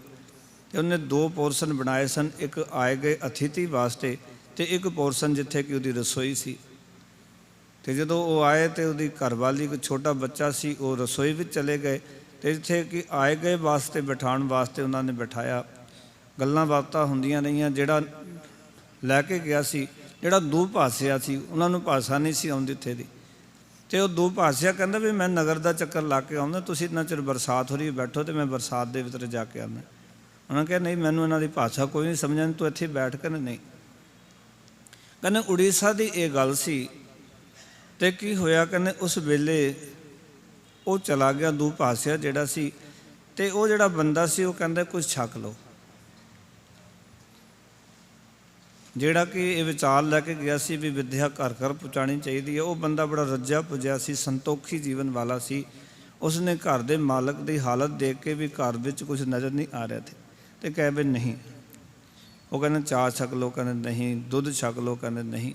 ਤੇ ਉਹਨੇ ਦੋ ਪੋਰਸ਼ਨ ਬਣਾਏ ਸਨ, ਇੱਕ ਆਏ ਗਏ ਅਤਿਥੀ ਵਾਸਤੇ ਤੇ ਇੱਕ ਪੋਰਸ਼ਨ ਜਿੱਥੇ ਕਿ ਉਹਦੀ ਰਸੋਈ ਸੀ। ਤੇ ਜਦੋਂ ਉਹ ਆਏ ਤੇ ਉਹਦੀ ਘਰਵਾਲੀ, ਇੱਕ ਛੋਟਾ ਬੱਚਾ ਸੀ, ਉਹ ਰਸੋਈ ਵਿੱਚ ਚਲੇ ਗਏ ਤੇ ਜਿੱਥੇ ਕਿ ਆਏ ਗਏ ਵਾਸਤੇ ਬਿਠਾਉਣ ਵਾਸਤੇ ਉਹਨਾਂ ਨੇ ਬਿਠਾਇਆ। ਗੱਲਾਂ ਬਾਤਾਂ ਹੁੰਦੀਆਂ ਰਹੀਆਂ। ਜਿਹੜਾ ਲੈ ਕੇ ਗਿਆ ਸੀ, ਜਿਹੜਾ ਦੁਭਾਸ਼ਿਆ ਸੀ, ਉਹਨਾਂ ਨੂੰ ਭਾਸ਼ਾ ਨਹੀਂ ਸੀ ਆਉਂਦੀ ਉੱਥੇ ਦੀ, ਤੇ ਉਹ ਦੁਭਾਸ਼ਿਆ ਕਹਿੰਦਾ ਵੀ ਮੈਂ ਨਗਰ ਦਾ ਚੱਕਰ ਲਾ ਕੇ ਆਉਂਦਾ, ਤੁਸੀਂ ਇੰਨਾ ਚਿਰ ਬਰਸਾਤ ਹੋ ਰਹੀ ਬੈਠੋ ਤੇ ਮੈਂ ਬਰਸਾਤ ਦੇ ਵਿੱਚ ਜਾ ਕੇ ਆਉਂਦਾ। ਉਹਨਾਂ ਕਿਹਾ ਨਹੀਂ, ਮੈਨੂੰ ਇਹਨਾਂ ਦੀ ਭਾਸ਼ਾ ਕੋਈ ਨਹੀਂ ਸਮਝਣ, ਤੂੰ ਇੱਥੇ ਬੈਠ ਕੇ। ਨਹੀਂ, ਕਹਿੰਦੇ ਉੜੀਸਾ ਦੀ ਇਹ ਗੱਲ ਸੀ। ਤੇ ਕੀ ਹੋਇਆ, ਕਹਿੰਦੇ ਉਸ ਵੇਲੇ ਉਹ ਚਲਾ ਗਿਆ ਦੁਭਾਸ਼ਿਆ ਜਿਹੜਾ ਸੀ, ਤੇ ਉਹ ਜਿਹੜਾ ਬੰਦਾ ਸੀ ਉਹ ਕਹਿੰਦਾ ਕੁਝ ਛਕ ਲਓ। ਜਿਹੜਾ ਕਿ ਇਹ ਵਿਚਾਰ ਲੈ ਕੇ ਗਿਆ ਸੀ ਵੀ ਵਿੱਦਿਆ ਘਰ ਘਰ ਪਹੁੰਚਾਉਣੀ ਚਾਹੀਦੀ ਹੈ, ਉਹ ਬੰਦਾ ਬੜਾ ਰੱਜਿਆ ਪੁੱਜਿਆ ਸੀ, ਸੰਤੋਖੀ ਜੀਵਨ ਵਾਲਾ ਸੀ। ਉਸਨੇ ਘਰ ਦੇ ਮਾਲਕ ਦੀ ਹਾਲਤ ਦੇਖ ਕੇ ਵੀ ਘਰ ਵਿੱਚ ਕੁਝ ਨਜ਼ਰ ਨਹੀਂ ਆ ਰਿਹਾ ਤੇ ਕਹੇ ਵੀ ਨਹੀਂ। ਉਹ ਕਹਿੰਦੇ ਚਾਹ ਛਕ ਲਓ, ਕਹਿੰਦੇ ਨਹੀਂ। ਦੁੱਧ ਛਕ ਲਓ, ਕਹਿੰਦੇ ਨਹੀਂ।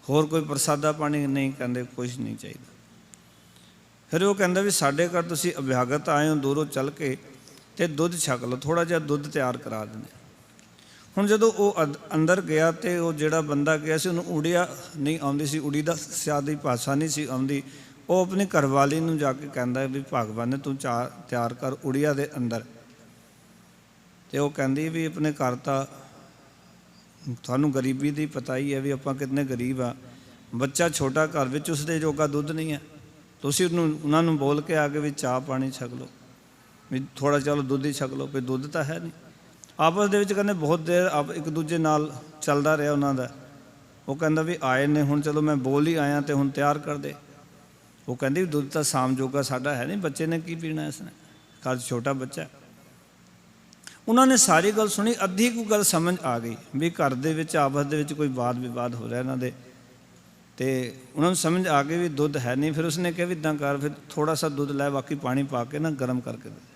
ਹੋਰ ਕੋਈ ਪ੍ਰਸਾਦਾ ਪਾਣੀ ਨਹੀਂ, ਕਹਿੰਦੇ ਕੁਝ ਨਹੀਂ ਚਾਹੀਦਾ। ਫਿਰ ਉਹ ਕਹਿੰਦਾ ਵੀ ਸਾਡੇ ਘਰ ਤੁਸੀਂ ਅਭਿਆਗਤ ਆਏ ਹੋ ਦੂਰੋਂ ਚੱਲ ਕੇ, ਤੇ ਦੁੱਧ ਛਕ ਲਓ, ਥੋੜ੍ਹਾ ਜਿਹਾ ਦੁੱਧ ਤਿਆਰ ਕਰਾ ਦਿੰਦੇ। ਹੁਣ ਜਦੋਂ ਉਹ ਅੰਦਰ ਗਿਆ ਤੇ ਉਹ ਜਿਹੜਾ ਬੰਦਾ ਗਿਆ ਸੀ ਉਹਨੂੰ ਉੜੀਆ ਨਹੀਂ ਆਉਂਦੀ ਸੀ, ਉੜੀ ਦਾ ਸਿਆਦ ਦੀ ਭਾਸ਼ਾ ਨਹੀਂ ਸੀ ਆਉਂਦੀ। ਉਹ ਆਪਣੀ ਘਰਵਾਲੀ ਨੂੰ ਜਾ ਕੇ ਕਹਿੰਦਾ ਵੀ ਭਗਵਾਨ ਨੇ ਤੂੰ ਚਾਹ ਤਿਆਰ ਕਰ ਉੜੀਆ ਦੇ ਅੰਦਰ। ਤੇ ਉਹ ਕਹਿੰਦੀ ਵੀ ਆਪਣੇ ਘਰ ਤਾਂ ਤੁਹਾਨੂੰ ਗਰੀਬੀ ਦੀ ਪਤਾ ਹੀ ਹੈ ਵੀ ਆਪਾਂ ਕਿੰਨੇ ਗਰੀਬ ਆ। ਬੱਚਾ ਛੋਟਾ ਘਰ ਵਿੱਚ, ਉਸਦੇ ਜੋਗਾ ਦੁੱਧ ਨਹੀਂ ਹੈ, ਤੁਸੀਂ ਉਹਨਾਂ ਨੂੰ ਬੋਲ ਕੇ ਆ ਕੇ ਵੀ ਚਾਹ ਪਾਣੀ ਛਕ ਲਓ, ਵੀ ਥੋੜ੍ਹਾ ਚਲੋ ਦੁੱਧ ਹੀ ਛਕ ਲਓ। ਵੀ ਦੁੱਧ ਤਾਂ ਹੈ ਨਹੀਂ। ਆਪਸ ਦੇ ਵਿੱਚ ਕਹਿੰਦੇ ਬਹੁਤ ਦੇਰ ਇੱਕ ਦੂਜੇ ਨਾਲ ਚੱਲਦਾ ਰਿਹਾ ਉਹਨਾਂ ਦਾ। ਉਹ ਕਹਿੰਦਾ ਵੀ ਆਏ ਨੇ, ਹੁਣ ਚਲੋ ਮੈਂ ਬੋਲ ਹੀ ਆਇਆ ਤੇ ਹੁਣ ਤਿਆਰ ਕਰ ਦੇ। ਉਹ ਕਹਿੰਦੀ ਦੁੱਧ ਤਾਂ ਸ਼ਾਮ ਜੋਗਾ ਸਾਡਾ ਹੈ ਨਹੀਂ, ਬੱਚੇ ਨੇ ਕੀ ਪੀਣਾ, ਇਸਨੇ ਘਰ ਛੋਟਾ ਬੱਚਾ। ਉਹਨਾਂ ਨੇ ਸਾਰੀ ਗੱਲ ਸੁਣੀ, ਅੱਧੀ ਕੁ ਗੱਲ ਸਮਝ ਆ ਗਈ ਵੀ ਘਰ ਦੇ ਵਿੱਚ ਆਪਸ ਦੇ ਵਿੱਚ ਕੋਈ ਵਾਦ ਵਿਵਾਦ ਹੋ ਰਿਹਾ ਇਹਨਾਂ ਦੇ, ਤੇ ਉਹਨਾਂ ਨੂੰ ਸਮਝ ਆ ਗਈ ਵੀ ਦੁੱਧ ਹੈ ਨਹੀਂ। ਫਿਰ ਉਸਨੇ ਕਿਹਾ ਵੀ ਇੱਦਾਂ ਕਰ, ਫਿਰ ਥੋੜ੍ਹਾ ਸਾ ਦੁੱਧ ਲੈ, ਬਾਕੀ ਪਾਣੀ ਪਾ ਕੇ ਨਾ ਗਰਮ ਕਰਕੇ ਦੇ।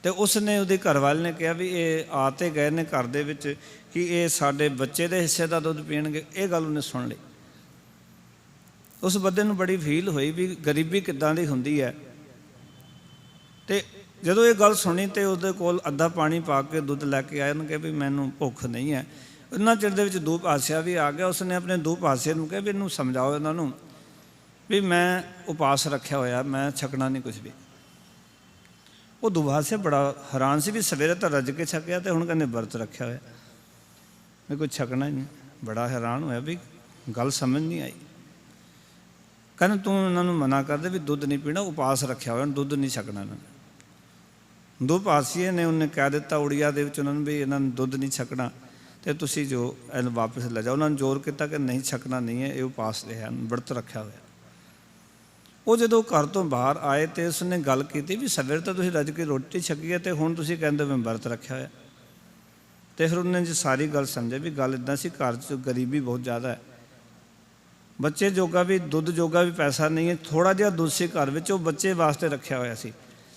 ਤੇ ਉਸਨੇ ਉਹਦੇ ਘਰਵਾਲੇ ਨੇ ਕਿਹਾ ਵੀ ਇਹ ਆ ਤੇ ਗਏ ਨੇ ਘਰ ਦੇ ਵਿੱਚ, ਕਿ ਇਹ ਸਾਡੇ ਬੱਚੇ ਦੇ ਹਿੱਸੇ ਦਾ ਦੁੱਧ ਪੀਣਗੇ। ਇਹ ਗੱਲ ਉਹਨੇ ਸੁਣ ਲਈ। ਉਸ ਬੰਦੇ ਨੂੰ ਬੜੀ ਫੀਲ ਹੋਈ ਵੀ ਗਰੀਬੀ ਕਿੱਦਾਂ ਦੀ ਹੁੰਦੀ ਹੈ। ਤੇ ਜਦੋਂ ਇਹ ਗੱਲ ਸੁਣੀ ਤੇ ਉਹਦੇ ਕੋਲ ਅੱਧਾ ਪਾਣੀ ਪਾ ਕੇ ਦੁੱਧ ਲੈ ਕੇ ਆਇਆ। ਉਹਨੂੰ ਕਿਹਾ ਵੀ ਮੈਨੂੰ ਭੁੱਖ ਨਹੀਂ ਹੈ। ਉਹਨਾਂ ਚਿਰ ਦੇ ਵਿੱਚ ਦੁਭਾਸ਼ਿਆ ਵੀ ਆ ਗਿਆ। ਉਸਨੇ ਆਪਣੇ ਦੁਭਾਸ਼ਿਆ ਨੂੰ ਕਿਹਾ ਵੀ ਇਹਨੂੰ ਸਮਝਾਓ, ਇਹਨਾਂ ਨੂੰ ਵੀ ਮੈਂ ਉਪਾਸ ਰੱਖਿਆ ਹੋਇਆ, ਮੈਂ ਛਕਣਾ ਨਹੀਂ ਕੁਝ ਵੀ। ਉਹ ਦੁਭਾਸ਼ਿਆ ਬੜਾ ਹੈਰਾਨ ਸੀ ਵੀ ਸਵੇਰੇ ਤਾਂ ਰੱਜ ਕੇ ਛਕਿਆ ਤੇ ਹੁਣ ਕਹਿੰਦੇ ਵਰਤ ਰੱਖਿਆ ਹੋਇਆ, ਵੀ ਕੁਝ ਛਕਣਾ ਹੀ ਨਹੀਂ। ਬੜਾ ਹੈਰਾਨ ਹੋਇਆ ਵੀ ਗੱਲ ਸਮਝ ਨਹੀਂ ਆਈ। ਕਹਿੰਦੇ ਤੂੰ ਇਹਨਾਂ ਨੂੰ ਮਨਾ ਕਰਦੇ ਵੀ ਦੁੱਧ ਨਹੀਂ ਪੀਣਾ, ਉਪਾਸ ਰੱਖਿਆ ਹੋਇਆ, ਦੁੱਧ ਨਹੀਂ ਛਕਣਾ ਇਹਨਾਂ ਨੇ। ਦੁਭਾਸ਼ੀਏ ਨੇ ਉਹਨੇ ਕਹਿ ਦਿੱਤਾ ਉੜੀਆ ਦੇ ਵਿੱਚ ਉਹਨਾਂ ਨੂੰ ਵੀ ਇਹਨਾਂ ਨੂੰ ਦੁੱਧ ਨਹੀਂ ਛਕਣਾ ਤੇ ਤੁਸੀਂ ਜੋ ਇਹਨੂੰ ਵਾਪਸ ਲੈ ਜਾਓ। ਉਹਨਾਂ ਨੂੰ ਜ਼ੋਰ ਕੀਤਾ ਕਿ ਨਹੀਂ ਛਕਣਾ ਨਹੀਂ ਹੈ, ਇਹ ਉਪਾਸ ਰਿਹਾ, ਵਰਤ ਰੱਖਿਆ ਹੋਇਆ। ਉਹ ਜਦੋਂ ਘਰ ਤੋਂ ਬਾਹਰ ਆਏ ਤੇ ਉਸਨੇ ਗੱਲ ਕੀਤੀ ਵੀ ਸਵੇਰ ਤਾਂ ਤੁਸੀਂ ਰੱਜ ਕੇ ਰੋਟੀ ਛਕੀ ਹੈ ਤੇ ਹੁਣ ਤੁਸੀਂ ਕਹਿੰਦੇ ਮੈਂ ਵਰਤ ਰੱਖਿਆ ਹੋਇਆ। ਤੇ ਫਿਰ ਉਹਨੇ ਜੀ ਸਾਰੀ ਗੱਲ ਸਮਝਿਆ ਵੀ ਗੱਲ ਇੱਦਾਂ ਸੀ, ਘਰ 'ਚ ਗਰੀਬੀ ਬਹੁਤ ਜ਼ਿਆਦਾ ਹੈ, ਬੱਚੇ ਜੋਗਾ ਵੀ ਦੁੱਧ ਜੋਗਾ ਵੀ ਪੈਸਾ ਨਹੀਂ ਹੈ। ਥੋੜ੍ਹਾ ਜਿਹਾ ਦੁੱਧ ਸੀ ਘਰ ਵਿੱਚ, ਉਹ ਬੱਚੇ ਵਾਸਤੇ ਰੱਖਿਆ ਹੋਇਆ ਸੀ।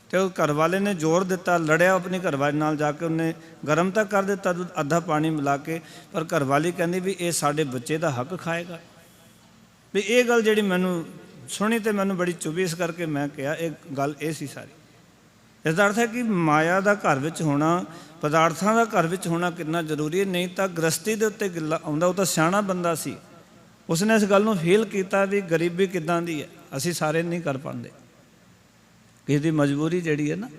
ਤੇ ਉਹ ਘਰ ਵਾਲੇ ਨੇ ਜ਼ੋਰ ਦਿੱਤਾ, ਲੜਿਆ ਆਪਣੀ ਘਰਵਾਲੀ ਨਾਲ ਜਾ ਕੇ, ਉਹਨੇ ਗਰਮ ਤਾਂ ਕਰ ਦਿੱਤਾ ਦੁੱਧ ਅੱਧਾ ਪਾਣੀ ਮਿਲਾ ਕੇ, ਪਰ ਘਰਵਾਲੀ ਕਹਿੰਦੀ ਵੀ ਇਹ ਸਾਡੇ ਬੱਚੇ ਦਾ ਹੱਕ ਖਾਏਗਾ। ਵੀ ਇਹ ਗੱਲ ਜਿਹੜੀ ਮੈਨੂੰ ਸੁਣੀ ਤੇ ਮੈਨੂੰ ਬੜੀ ਚੁਭੀ, ਇਸ ਕਰਕੇ ਮੈਂ ਕਿਹਾ ਇਹ ਗੱਲ ਇਹ ਸੀ ਸਾਰੀ। ਇਸ ਦਾ ਅਰਥ ਹੈ ਕਿ ਮਾਇਆ ਦਾ ਘਰ ਵਿੱਚ ਹੋਣਾ, ਪਦਾਰਥਾਂ ਦਾ ਘਰ ਵਿੱਚ ਹੋਣਾ ਕਿੰਨਾ ਜ਼ਰੂਰੀ ਹੈ। ਨਹੀਂ ਤਾਂ ਗ੍ਰਸਤੀ ਦੇ ਉੱਤੇ ਗਿੱਲਾ ਆਉਂਦਾ। ਉਹ ਤਾਂ ਸਿਆਣਾ ਬੰਦਾ ਸੀ, ਉਸਨੇ ਇਸ ਗੱਲ ਨੂੰ ਫੀਲ ਕੀਤਾ ਵੀ ਗਰੀਬੀ ਕਿੱਦਾਂ ਦੀ ਹੈ, ਅਸੀਂ ਸਾਰੇ ਨਹੀਂ ਕਰ ਪਾਉਂਦੇ, ਕਿਸੇ ਦੀ ਮਜਬੂਰੀ ਜਿਹੜੀ ਹੈ ਨਾ।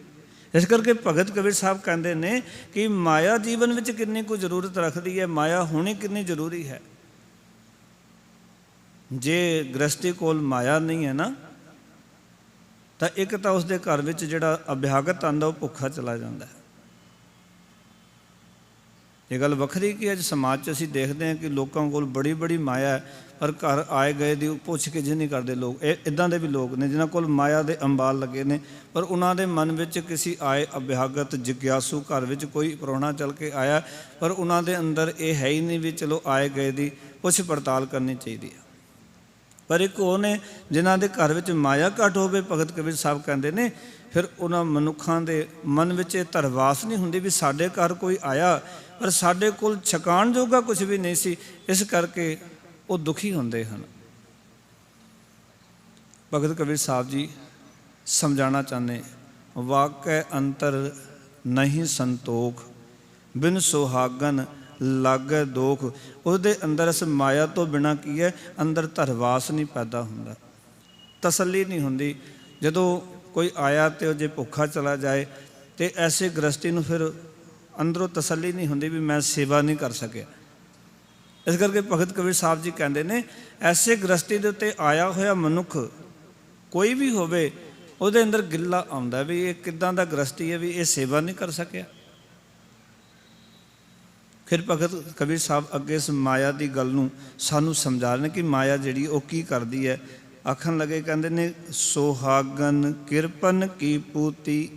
ਇਸ ਕਰਕੇ ਭਗਤ ਕਬੀਰ ਸਾਹਿਬ ਕਹਿੰਦੇ ਨੇ ਕਿ ਮਾਇਆ ਜੀਵਨ ਵਿੱਚ ਕਿੰਨੀ ਕੁ ਜ਼ਰੂਰਤ ਰੱਖਦੀ ਹੈ, ਮਾਇਆ ਹੋਣੀ ਕਿੰਨੀ ਜ਼ਰੂਰੀ ਹੈ। ਜੇ ਗ੍ਰਸਤੀ ਕੋਲ ਮਾਇਆ ਨਹੀਂ ਹੈ ਨਾ, ਤਾਂ ਇੱਕ ਤਾਂ ਉਸਦੇ ਘਰ ਵਿੱਚ ਜਿਹੜਾ ਅਭਿਆਗਤ ਆਉਂਦਾ ਉਹ ਭੁੱਖਾ ਚਲਾ ਜਾਂਦਾ ਹੈ। ਇਹ ਗੱਲ ਵੱਖਰੀ ਕਿ ਅੱਜ ਸਮਾਜ 'ਚ ਅਸੀਂ ਦੇਖਦੇ ਹਾਂ ਕਿ ਲੋਕਾਂ ਕੋਲ ਬੜੀ ਬੜੀ ਮਾਇਆ ਹੈ, ਪਰ ਘਰ ਆਏ ਗਏ ਦੀ ਪੁੱਛ ਗਿੱਛ ਨਹੀਂ ਕਰਦੇ ਲੋਕ। ਇਹ ਇੱਦਾਂ ਦੇ ਵੀ ਲੋਕ ਨੇ ਜਿਨ੍ਹਾਂ ਕੋਲ ਮਾਇਆ ਦੇ ਅੰਬਾਲ ਲੱਗੇ ਨੇ, ਪਰ ਉਹਨਾਂ ਦੇ ਮਨ ਵਿੱਚ ਕਿਸੇ ਆਏ ਅਭਿਆਗਤ ਜਿਗਿਆਸੂ ਘਰ ਵਿੱਚ ਕੋਈ ਪ੍ਰਾਹੁਣਾ ਚੱਲ ਕੇ ਆਇਆ, ਪਰ ਉਹਨਾਂ ਦੇ ਅੰਦਰ ਇਹ ਹੈ ਹੀ ਨਹੀਂ ਵੀ ਚਲੋ ਆਏ ਗਏ ਦੀ ਪੁੱਛ ਪੜਤਾਲ ਕਰਨੀ ਚਾਹੀਦੀ ਹੈ। ਪਰ ਇੱਕ ਉਹ ਨੇ ਜਿਨ੍ਹਾਂ ਦੇ ਘਰ ਵਿੱਚ ਮਾਇਆ ਘੱਟ ਹੋਵੇ, ਭਗਤ ਕਬੀਰ ਸਾਹਿਬ ਕਹਿੰਦੇ ਨੇ, ਫਿਰ ਉਹਨਾਂ ਮਨੁੱਖਾਂ ਦੇ ਮਨ ਵਿੱਚ ਇਹ ਧਰਵਾਸ ਨਹੀਂ ਹੁੰਦੀ ਵੀ ਸਾਡੇ ਘਰ ਕੋਈ ਆਇਆ ਪਰ ਸਾਡੇ ਕੋਲ ਛਕਾਣ ਜੋਗਾ ਕੁਝ ਵੀ ਨਹੀਂ ਸੀ, ਇਸ ਕਰਕੇ ਉਹ ਦੁਖੀ ਹੁੰਦੇ ਹਨ। ਭਗਤ ਕਬੀਰ ਸਾਹਿਬ ਜੀ ਸਮਝਾਉਣਾ ਚਾਹੁੰਦੇ, ਵਾਕੈ ਅੰਤਰ ਨਹੀਂ ਸੰਤੋਖ, ਬਿਨ ਸੁਹਾਗਨ ਲਾਗੈ ਦੋਖ। ਉਹਦੇ ਅੰਦਰ ਇਸ ਮਾਇਆ ਤੋਂ ਬਿਨਾਂ ਕੀ ਹੈ, ਅੰਦਰ ਧਰਵਾਸ ਨਹੀਂ ਪੈਦਾ ਹੁੰਦਾ, ਤਸੱਲੀ ਨਹੀਂ ਹੁੰਦੀ। ਜਦੋਂ ਕੋਈ ਆਇਆ ਤੇ ਉਹ ਜੇ ਭੁੱਖਾ ਚਲਾ ਜਾਏ ਤੇ ਐਸੇ ਗ੍ਰਸਤੀ ਨੂੰ ਫਿਰ ਅੰਦਰੋਂ ਤਸੱਲੀ ਨਹੀਂ ਹੁੰਦੀ ਵੀ ਮੈਂ ਸੇਵਾ ਨਹੀਂ ਕਰ ਸਕਿਆ। ਇਸ ਕਰਕੇ ਭਗਤ ਕਬੀਰ ਸਾਹਿਬ ਜੀ ਕਹਿੰਦੇ ਨੇ, ਐਸੇ ਗ੍ਰਸਤੀ ਦੇ ਉੱਤੇ ਆਇਆ ਹੋਇਆ ਮਨੁੱਖ ਕੋਈ ਵੀ ਹੋਵੇ, ਉਹਦੇ ਅੰਦਰ ਗਿੱਲਾ ਆਉਂਦਾ ਵੀ ਇਹ ਕਿੱਦਾਂ ਦਾ ਗ੍ਰਸਤੀ ਹੈ ਵੀ ਇਹ ਸੇਵਾ ਨਹੀਂ ਕਰ ਸਕਿਆ। ਫਿਰ ਭਗਤ ਕਬੀਰ ਸਾਹਿਬ ਅੱਗੇ ਇਸ ਮਾਇਆ ਦੀ ਗੱਲ ਨੂੰ ਸਾਨੂੰ ਸਮਝਾ ਰਹੇ ਨੇ ਕਿ ਮਾਇਆ ਜਿਹੜੀ ਉਹ ਕੀ ਕਰਦੀ ਹੈ। ਆਖਣ ਲੱਗੇ, ਕਹਿੰਦੇ ਨੇ, ਸੁਹਾਗਨ ਕਿਰਪਨ ਕੀ ਪੂਤੀ।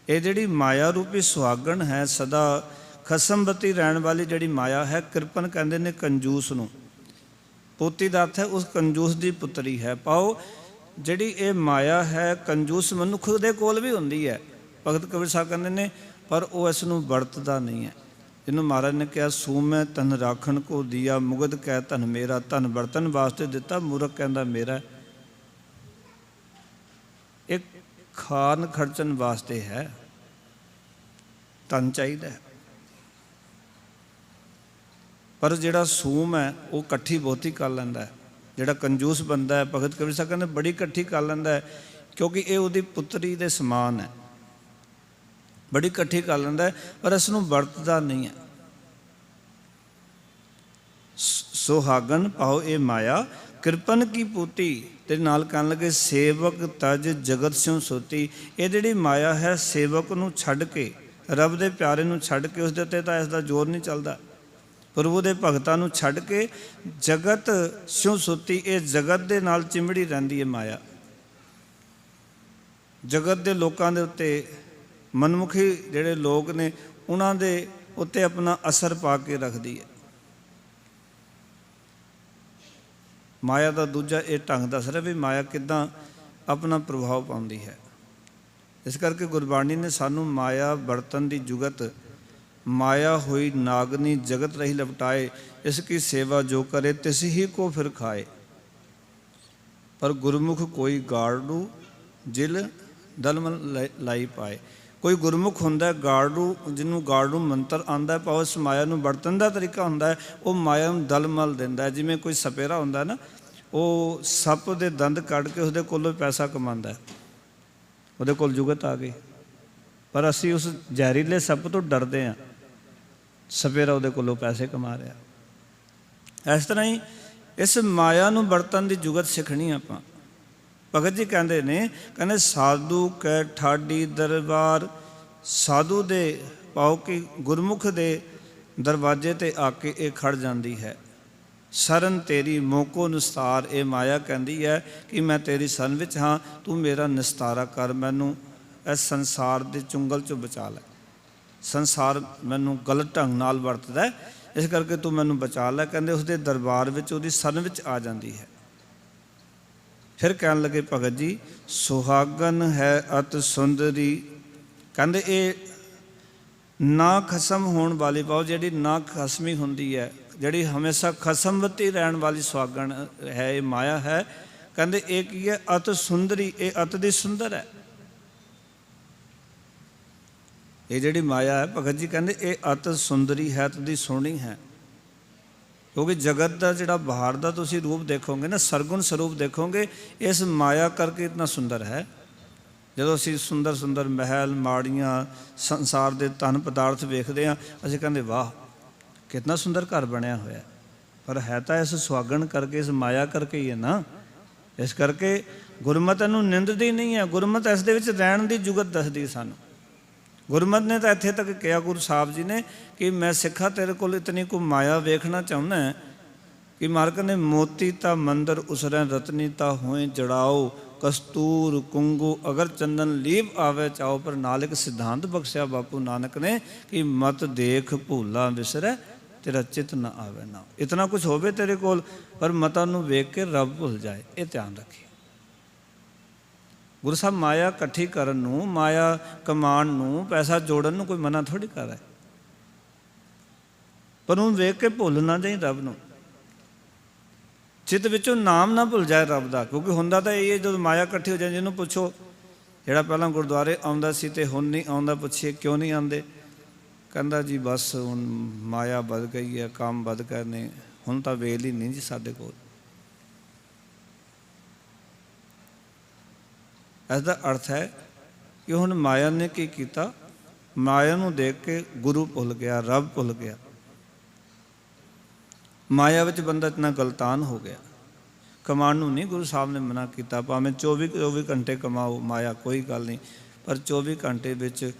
ਇਹ ਜਿਹੜੀ ਮਾਇਆ ਰੂਪੀ ਸੁਹਾਗਣ ਹੈ, ਸਦਾ ਖਸਮਵਤੀ ਰਹਿਣ ਵਾਲੀ ਜਿਹੜੀ ਮਾਇਆ ਹੈ, ਕਿਰਪਨ ਕਹਿੰਦੇ ਨੇ ਕੰਜੂਸ ਨੂੰ, ਪੋਤੀ ਦਾ ਅਰਥ ਹੈ ਉਸ ਕੰਜੂਸ ਦੀ ਪੁੱਤਰੀ ਹੈ। ਪਾਓ ਜਿਹੜੀ ਇਹ ਮਾਇਆ ਹੈ ਕੰਜੂਸ ਮਨੁੱਖ ਦੇ ਕੋਲ ਵੀ ਹੁੰਦੀ ਹੈ। ਭਗਤ ਕਬੀਰ ਸਾਹਿਬ ਕਹਿੰਦੇ ਨੇ ਪਰ ਉਹ ਇਸ ਨੂੰ ਵਰਤਦਾ ਨਹੀਂ ਹੈ। ਜਿਹਨੂੰ ਮਹਾਰਾਜ ਨੇ ਕਿਹਾ, ਸੂਮੈ ਤਨ ਰਾਖਣ ਕੋ ਦੀਆ, ਮੁਗਧ ਕਹਿ ਧਨ ਮੇਰਾ। ਧਨ ਵਰਤਨ ਵਾਸਤੇ ਦਿੱਤਾ, ਮੂਰਖ ਕਹਿੰਦਾ ਮੇਰਾ। ਇਹ ਖਾਣ ਖਰਚਣ ਵਾਸਤੇ ਹੈ, ਧਨ ਚਾਹੀਦਾ। ਪਰ ਜਿਹੜਾ ਸੂਮ ਹੈ ਉਹ ਇਕੱਠੀ ਬਹੁਤੀ ਕਰ ਲੈਂਦਾ ਹੈ। ਜਿਹੜਾ ਕੰਜੂਸ ਬੰਦਾ ਹੈ, ਭਗਤ ਕਬੀਰ ਸਾਹਿਬ ਕਹਿੰਦੇ ਬੜੀ ਇਕੱਠੀ ਕਰ ਲੈਂਦਾ ਹੈ, ਕਿਉਂਕਿ ਇਹ ਉਹਦੀ ਪੁੱਤਰੀ ਦੇ ਸਮਾਨ ਹੈ, ਬੜੀ ਇਕੱਠੀ ਕਰ ਲੈਂਦਾ ਹੈ, ਪਰ ਇਸ ਨੂੰ ਵਰਤਦਾ ਨਹੀਂ ਹੈ। ਸੁਹਾਗਨ ਪਾਓ ਇਹ ਮਾਇਆ, ਕਿਰਪਨ ਕੀ ਪੂਤੀ। ਤੇ ਨਾਲ ਕਹਿਣ ਲੱਗੇ, ਸੇਵਕ ਤਜ ਜਗਤ ਸਿਉ ਸੋਤੀ। ਇਹ ਜਿਹੜੀ ਮਾਇਆ ਹੈ ਸੇਵਕ ਨੂੰ ਛੱਡ ਕੇ, ਰੱਬ ਦੇ ਪਿਆਰੇ ਨੂੰ ਛੱਡ ਕੇ, ਉਸ ਦੇ ਉੱਤੇ ਤਾਂ ਇਸ ਦਾ ਜ਼ੋਰ ਨਹੀਂ ਚੱਲਦਾ। ਪ੍ਰਭੂ ਦੇ ਭਗਤਾਂ ਨੂੰ ਛੱਡ ਕੇ ਜਗਤ ਸਿਉ ਸੋਤੀ, ਇਹ ਜਗਤ ਦੇ ਨਾਲ ਚਿਮੜੀ ਰਹਿੰਦੀ ਹੈ ਮਾਇਆ। ਜਗਤ ਦੇ ਲੋਕਾਂ ਦੇ ਉੱਤੇ, ਮਨਮੁਖੀ ਜਿਹੜੇ ਲੋਕ ਨੇ ਉਹਨਾਂ ਦੇ ਉੱਤੇ ਆਪਣਾ ਅਸਰ ਪਾ ਕੇ ਰੱਖਦੀ ਹੈ। ਮਾਇਆ ਦਾ ਦੂਜਾ ਇਹ ਢੰਗ ਦੱਸ ਰਿਹਾ ਵੀ ਮਾਇਆ ਕਿੱਦਾਂ ਆਪਣਾ ਪ੍ਰਭਾਵ ਪਾਉਂਦੀ ਹੈ। ਇਸ ਕਰਕੇ ਗੁਰਬਾਣੀ ਨੇ ਸਾਨੂੰ ਮਾਇਆ ਵਰਤਨ ਦੀ ਜੁਗਤ, ਮਾਇਆ ਹੋਈ ਨਾਗਨੀ ਜਗਤ ਰਹੀ ਲਪਟਾਏ, ਇਸ ਕੀ ਸੇਵਾ ਜੋ ਕਰੇ ਤਿਸ ਹੀ ਕੋ ਫਿਰ ਖਾਏ। ਪਰ ਗੁਰਮੁਖ ਕੋਈ ਗਾੜੂ ਜਿਲ ਦਲਮਲ ਲਾਈ ਪਾਏ। ਕੋਈ ਗੁਰਮੁਖ ਹੁੰਦਾ ਗਾੜੂ, ਜਿਹਨੂੰ ਗਾੜੂ ਮੰਤਰ ਆਉਂਦਾ, ਭਾਵੇਂ ਉਸ ਮਾਇਆ ਨੂੰ ਵਰਤਣ ਦਾ ਤਰੀਕਾ ਹੁੰਦਾ, ਉਹ ਮਾਇਆ ਨੂੰ ਦਲਮਲ ਦਿੰਦਾ। ਜਿਵੇਂ ਕੋਈ ਸਪੇਰਾ ਹੁੰਦਾ ਨਾ, ਉਹ ਸੱਪ ਦੇ ਦੰਦ ਕੱਢ ਕੇ ਉਹਦੇ ਕੋਲੋਂ ਪੈਸਾ ਕਮਾਉਂਦਾ, ਉਹਦੇ ਕੋਲ ਜੁਗਤ ਆ ਗਈ। ਪਰ ਅਸੀਂ ਉਸ ਜ਼ਹਿਰੀਲੇ ਸੱਪ ਤੋਂ ਡਰਦੇ ਹਾਂ, ਸਪੇਰਾ ਉਹਦੇ ਕੋਲੋਂ ਪੈਸੇ ਕਮਾ ਰਿਹਾ। ਇਸ ਤਰ੍ਹਾਂ ਹੀ ਇਸ ਮਾਇਆ ਨੂੰ ਵਰਤਣ ਦੀ ਜੁਗਤ ਸਿੱਖਣੀ ਆਪਾਂ। ਭਗਤ ਜੀ ਕਹਿੰਦੇ ਨੇ, ਕਹਿੰਦੇ ਸਾਧੂ ਕੈ ਠਾਡੀ ਦਰਬਾਰ। ਸਾਧੂ ਦੇ ਪਾਓ ਕਿ ਗੁਰਮੁਖ ਦੇ ਦਰਵਾਜ਼ੇ 'ਤੇ ਆ ਕੇ ਇਹ ਖੜ ਜਾਂਦੀ ਹੈ। ਸਰਨ ਤੇਰੀ ਮੋਕੋ ਨਿਸਤਾਰ। ਇਹ ਮਾਇਆ ਕਹਿੰਦੀ ਹੈ ਕਿ ਮੈਂ ਤੇਰੀ ਸਰਨ ਵਿੱਚ ਹਾਂ, ਤੂੰ ਮੇਰਾ ਨਿਸਤਾਰਾ ਕਰ, ਮੈਨੂੰ ਇਸ ਸੰਸਾਰ ਦੇ ਚੁੰਗਲ 'ਚੋਂ ਬਚਾ ਲੈ। ਸੰਸਾਰ ਮੈਨੂੰ ਗਲਤ ਢੰਗ ਨਾਲ ਵਰਤਦਾ, ਇਸ ਕਰਕੇ ਤੂੰ ਮੈਨੂੰ ਬਚਾ ਲੈ। ਕਹਿੰਦੇ ਉਸਦੇ ਦਰਬਾਰ ਵਿੱਚ, ਉਹਦੀ ਸਰਨ ਵਿੱਚ ਆ ਜਾਂਦੀ ਹੈ। ਫਿਰ ਕਹਿਣ ਲੱਗੇ ਭਗਤ ਜੀ, ਸੁਹਾਗਨ ਹੈ ਅਤ ਸੁੰਦਰੀ। ਕਹਿੰਦੇ ਇਹ ਨਾ ਖਸਮ ਹੋਣ ਵਾਲੀ, ਪਾਓ ਜਿਹੜੀ ਨਾ ਖਸਮੀ ਹੁੰਦੀ ਹੈ, ਜਿਹੜੀ ਹਮੇਸ਼ਾ ਖਸਮਵਤੀ ਰਹਿਣ ਵਾਲੀ ਸੁਹਾਗਣ ਹੈ, ਇਹ ਮਾਇਆ ਹੈ। ਕਹਿੰਦੇ ਇਹ ਕੀ ਹੈ, ਅਤ ਸੁੰਦਰੀ। ਇਹ ਅਤ ਦੀ ਸੁੰਦਰ ਹੈ। ਇਹ ਜਿਹੜੀ ਮਾਇਆ ਹੈ, ਭਗਤ ਜੀ ਕਹਿੰਦੇ ਇਹ ਅਤ ਸੁੰਦਰੀ ਹੈ, ਅਤ ਦੀ ਸੋਹਣੀ ਹੈ। ਕਿਉਂਕਿ ਜਗਤ ਦਾ ਜਿਹੜਾ ਬਾਹਰ ਦਾ ਤੁਸੀਂ ਰੂਪ ਦੇਖੋਗੇ ਨਾ, ਸਰਗੁਣ ਸਰੂਪ ਦੇਖੋਗੇ, ਇਸ ਮਾਇਆ ਕਰਕੇ ਇਤਨਾ ਸੁੰਦਰ ਹੈ। ਜਦੋਂ ਅਸੀਂ ਸੁੰਦਰ ਸੁੰਦਰ ਮਹਿਲ, ਮਾੜੀਆਂ, ਸੰਸਾਰ ਦੇ ਧਨ ਪਦਾਰਥ ਵੇਖਦੇ ਹਾਂ, ਅਸੀਂ ਕਹਿੰਦੇ ਵਾਹ ਕਿਤਨਾ ਸੁੰਦਰ ਘਰ ਬਣਿਆ ਹੋਇਆ। ਪਰ ਹੈ ਤਾਂ ਇਸ ਸੁਹਾਗਣ ਕਰਕੇ, ਇਸ ਮਾਇਆ ਕਰਕੇ ਹੀ ਹੈ ਨਾ। ਇਸ ਕਰਕੇ ਗੁਰਮਤਿ ਇਹਨੂੰ ਨਿੰਦਦੀ ਨਹੀਂ ਹੈ। ਗੁਰਮਤਿ ਇਸ ਦੇ ਵਿੱਚ ਰਹਿਣ ਦੀ ਜੁਗਤ ਦੱਸਦੀ ਸਾਨੂੰ। ਗੁਰਮਤਿ ਨੇ ਤਾਂ ਇੱਥੇ ਤੱਕ ਕਿਹਾ ਗੁਰੂ ਸਾਹਿਬ ਜੀ ਨੇ ਕਿ ਮੈਂ ਸਿੱਖਾ ਤੇਰੇ ਕੋਲ ਇਤਨੀ ਕੋ ਮਾਇਆ ਵੇਖਣਾ ਚਾਹੁੰਦਾ ਕਿ ਮਾਲਕ ਨੇ ਮੋਤੀ ਤਾਂ ਮੰਦਰ ਉਸਰੈ ਰਤਨੀ ਤਾਂ ਹੋਏ ਜੜਾਓ ਕਸਤੂਰ ਕੁੰਗੂ ਅਗਰ ਚੰਦਨ ਲੀਪ ਆਵੇ ਚਾਓ। ਪਰ ਨਾਲ ਇੱਕ ਸਿਧਾਂਤ ਬਖਸ਼ਿਆ ਬਾਪੂ ਨਾਨਕ ਨੇ ਕਿ ਮਤ ਦੇਖ ਭੂਲਾ ਵਿਸਰੈ ਤੇਰਾ ਚਿੱਤ ਨਾ ਆਵੇ ਨਾ। ਇਤਨਾ ਕੁਛ ਹੋਵੇ ਤੇਰੇ ਕੋਲ ਪਰ ਮਤਾਂ ਨੂੰ ਵੇਖ ਕੇ ਰੱਬ ਭੁੱਲ ਜਾਏ, ਇਹ ਧਿਆਨ ਰੱਖੀ। ਗੁਰੂ ਸਾਹਿਬ ਮਾਇਆ ਇਕੱਠੀ ਕਰਨ ਨੂੰ, ਮਾਇਆ ਕਮਾਉਣ ਨੂੰ, ਪੈਸਾ ਜੋੜਨ ਨੂੰ ਕੋਈ ਮਨਾ ਥੋੜ੍ਹੀ ਕਰ ਰਿਹਾ, ਪਰ ਉਹਨੂੰ ਵੇਖ ਕੇ ਭੁੱਲ ਨਾ ਜਾਈ ਰੱਬ ਨੂੰ। ਚਿੱਤ ਵਿੱਚੋਂ ਨਾਮ ਨਾ ਭੁੱਲ ਜਾਏ ਰੱਬ ਦਾ, ਕਿਉਂਕਿ ਹੁੰਦਾ ਤਾਂ ਇਹ ਜਦੋਂ ਮਾਇਆ ਇਕੱਠੀ ਹੋ ਜਾਏ। ਜਿਹਨੂੰ ਪੁੱਛੋ ਜਿਹੜਾ ਪਹਿਲਾਂ ਗੁਰਦੁਆਰੇ ਆਉਂਦਾ ਸੀ ਤੇ ਹੁਣ ਨਹੀਂ ਆਉਂਦਾ, ਪੁੱਛੀਏ ਕਿਉਂ ਨਹੀਂ ਆਉਂਦੇ, ਕਹਿੰਦਾ ਜੀ ਬਸ ਹੁਣ ਮਾਇਆ ਵੱਧ ਗਈ ਹੈ, ਕੰਮ ਵੱਧ ਗਏ ਨੇ, ਹੁਣ ਤਾਂ ਵੇਲ ਹੀ ਨਹੀਂ ਜੀ ਸਾਡੇ ਕੋਲ। ਇਸ ਦਾ ਅਰਥ ਹੈ ਕਿ ਹੁਣ ਮਾਇਆ ਨੇ ਕੀ ਕੀਤਾ, ਮਾਇਆ ਨੂੰ ਦੇਖ ਕੇ ਗੁਰੂ ਭੁੱਲ ਗਿਆ, ਰੱਬ ਭੁੱਲ ਗਿਆ। ਮਾਇਆ ਵਿੱਚ ਬੰਦਾ ਇਤਨਾ ਗਲਤਾਨ ਹੋ ਗਿਆ। ਕਮਾਉਣ ਨੂੰ ਨਹੀਂ ਗੁਰੂ ਸਾਹਿਬ ਨੇ ਮਨਾ ਕੀਤਾ, ਭਾਵੇਂ 24 ਘੰਟੇ ਕਮਾਓ ਮਾਇਆ, ਕੋਈ ਗੱਲ ਨਹੀਂ, ਪਰ 24 ਘੰਟੇ ਵਿੱਚ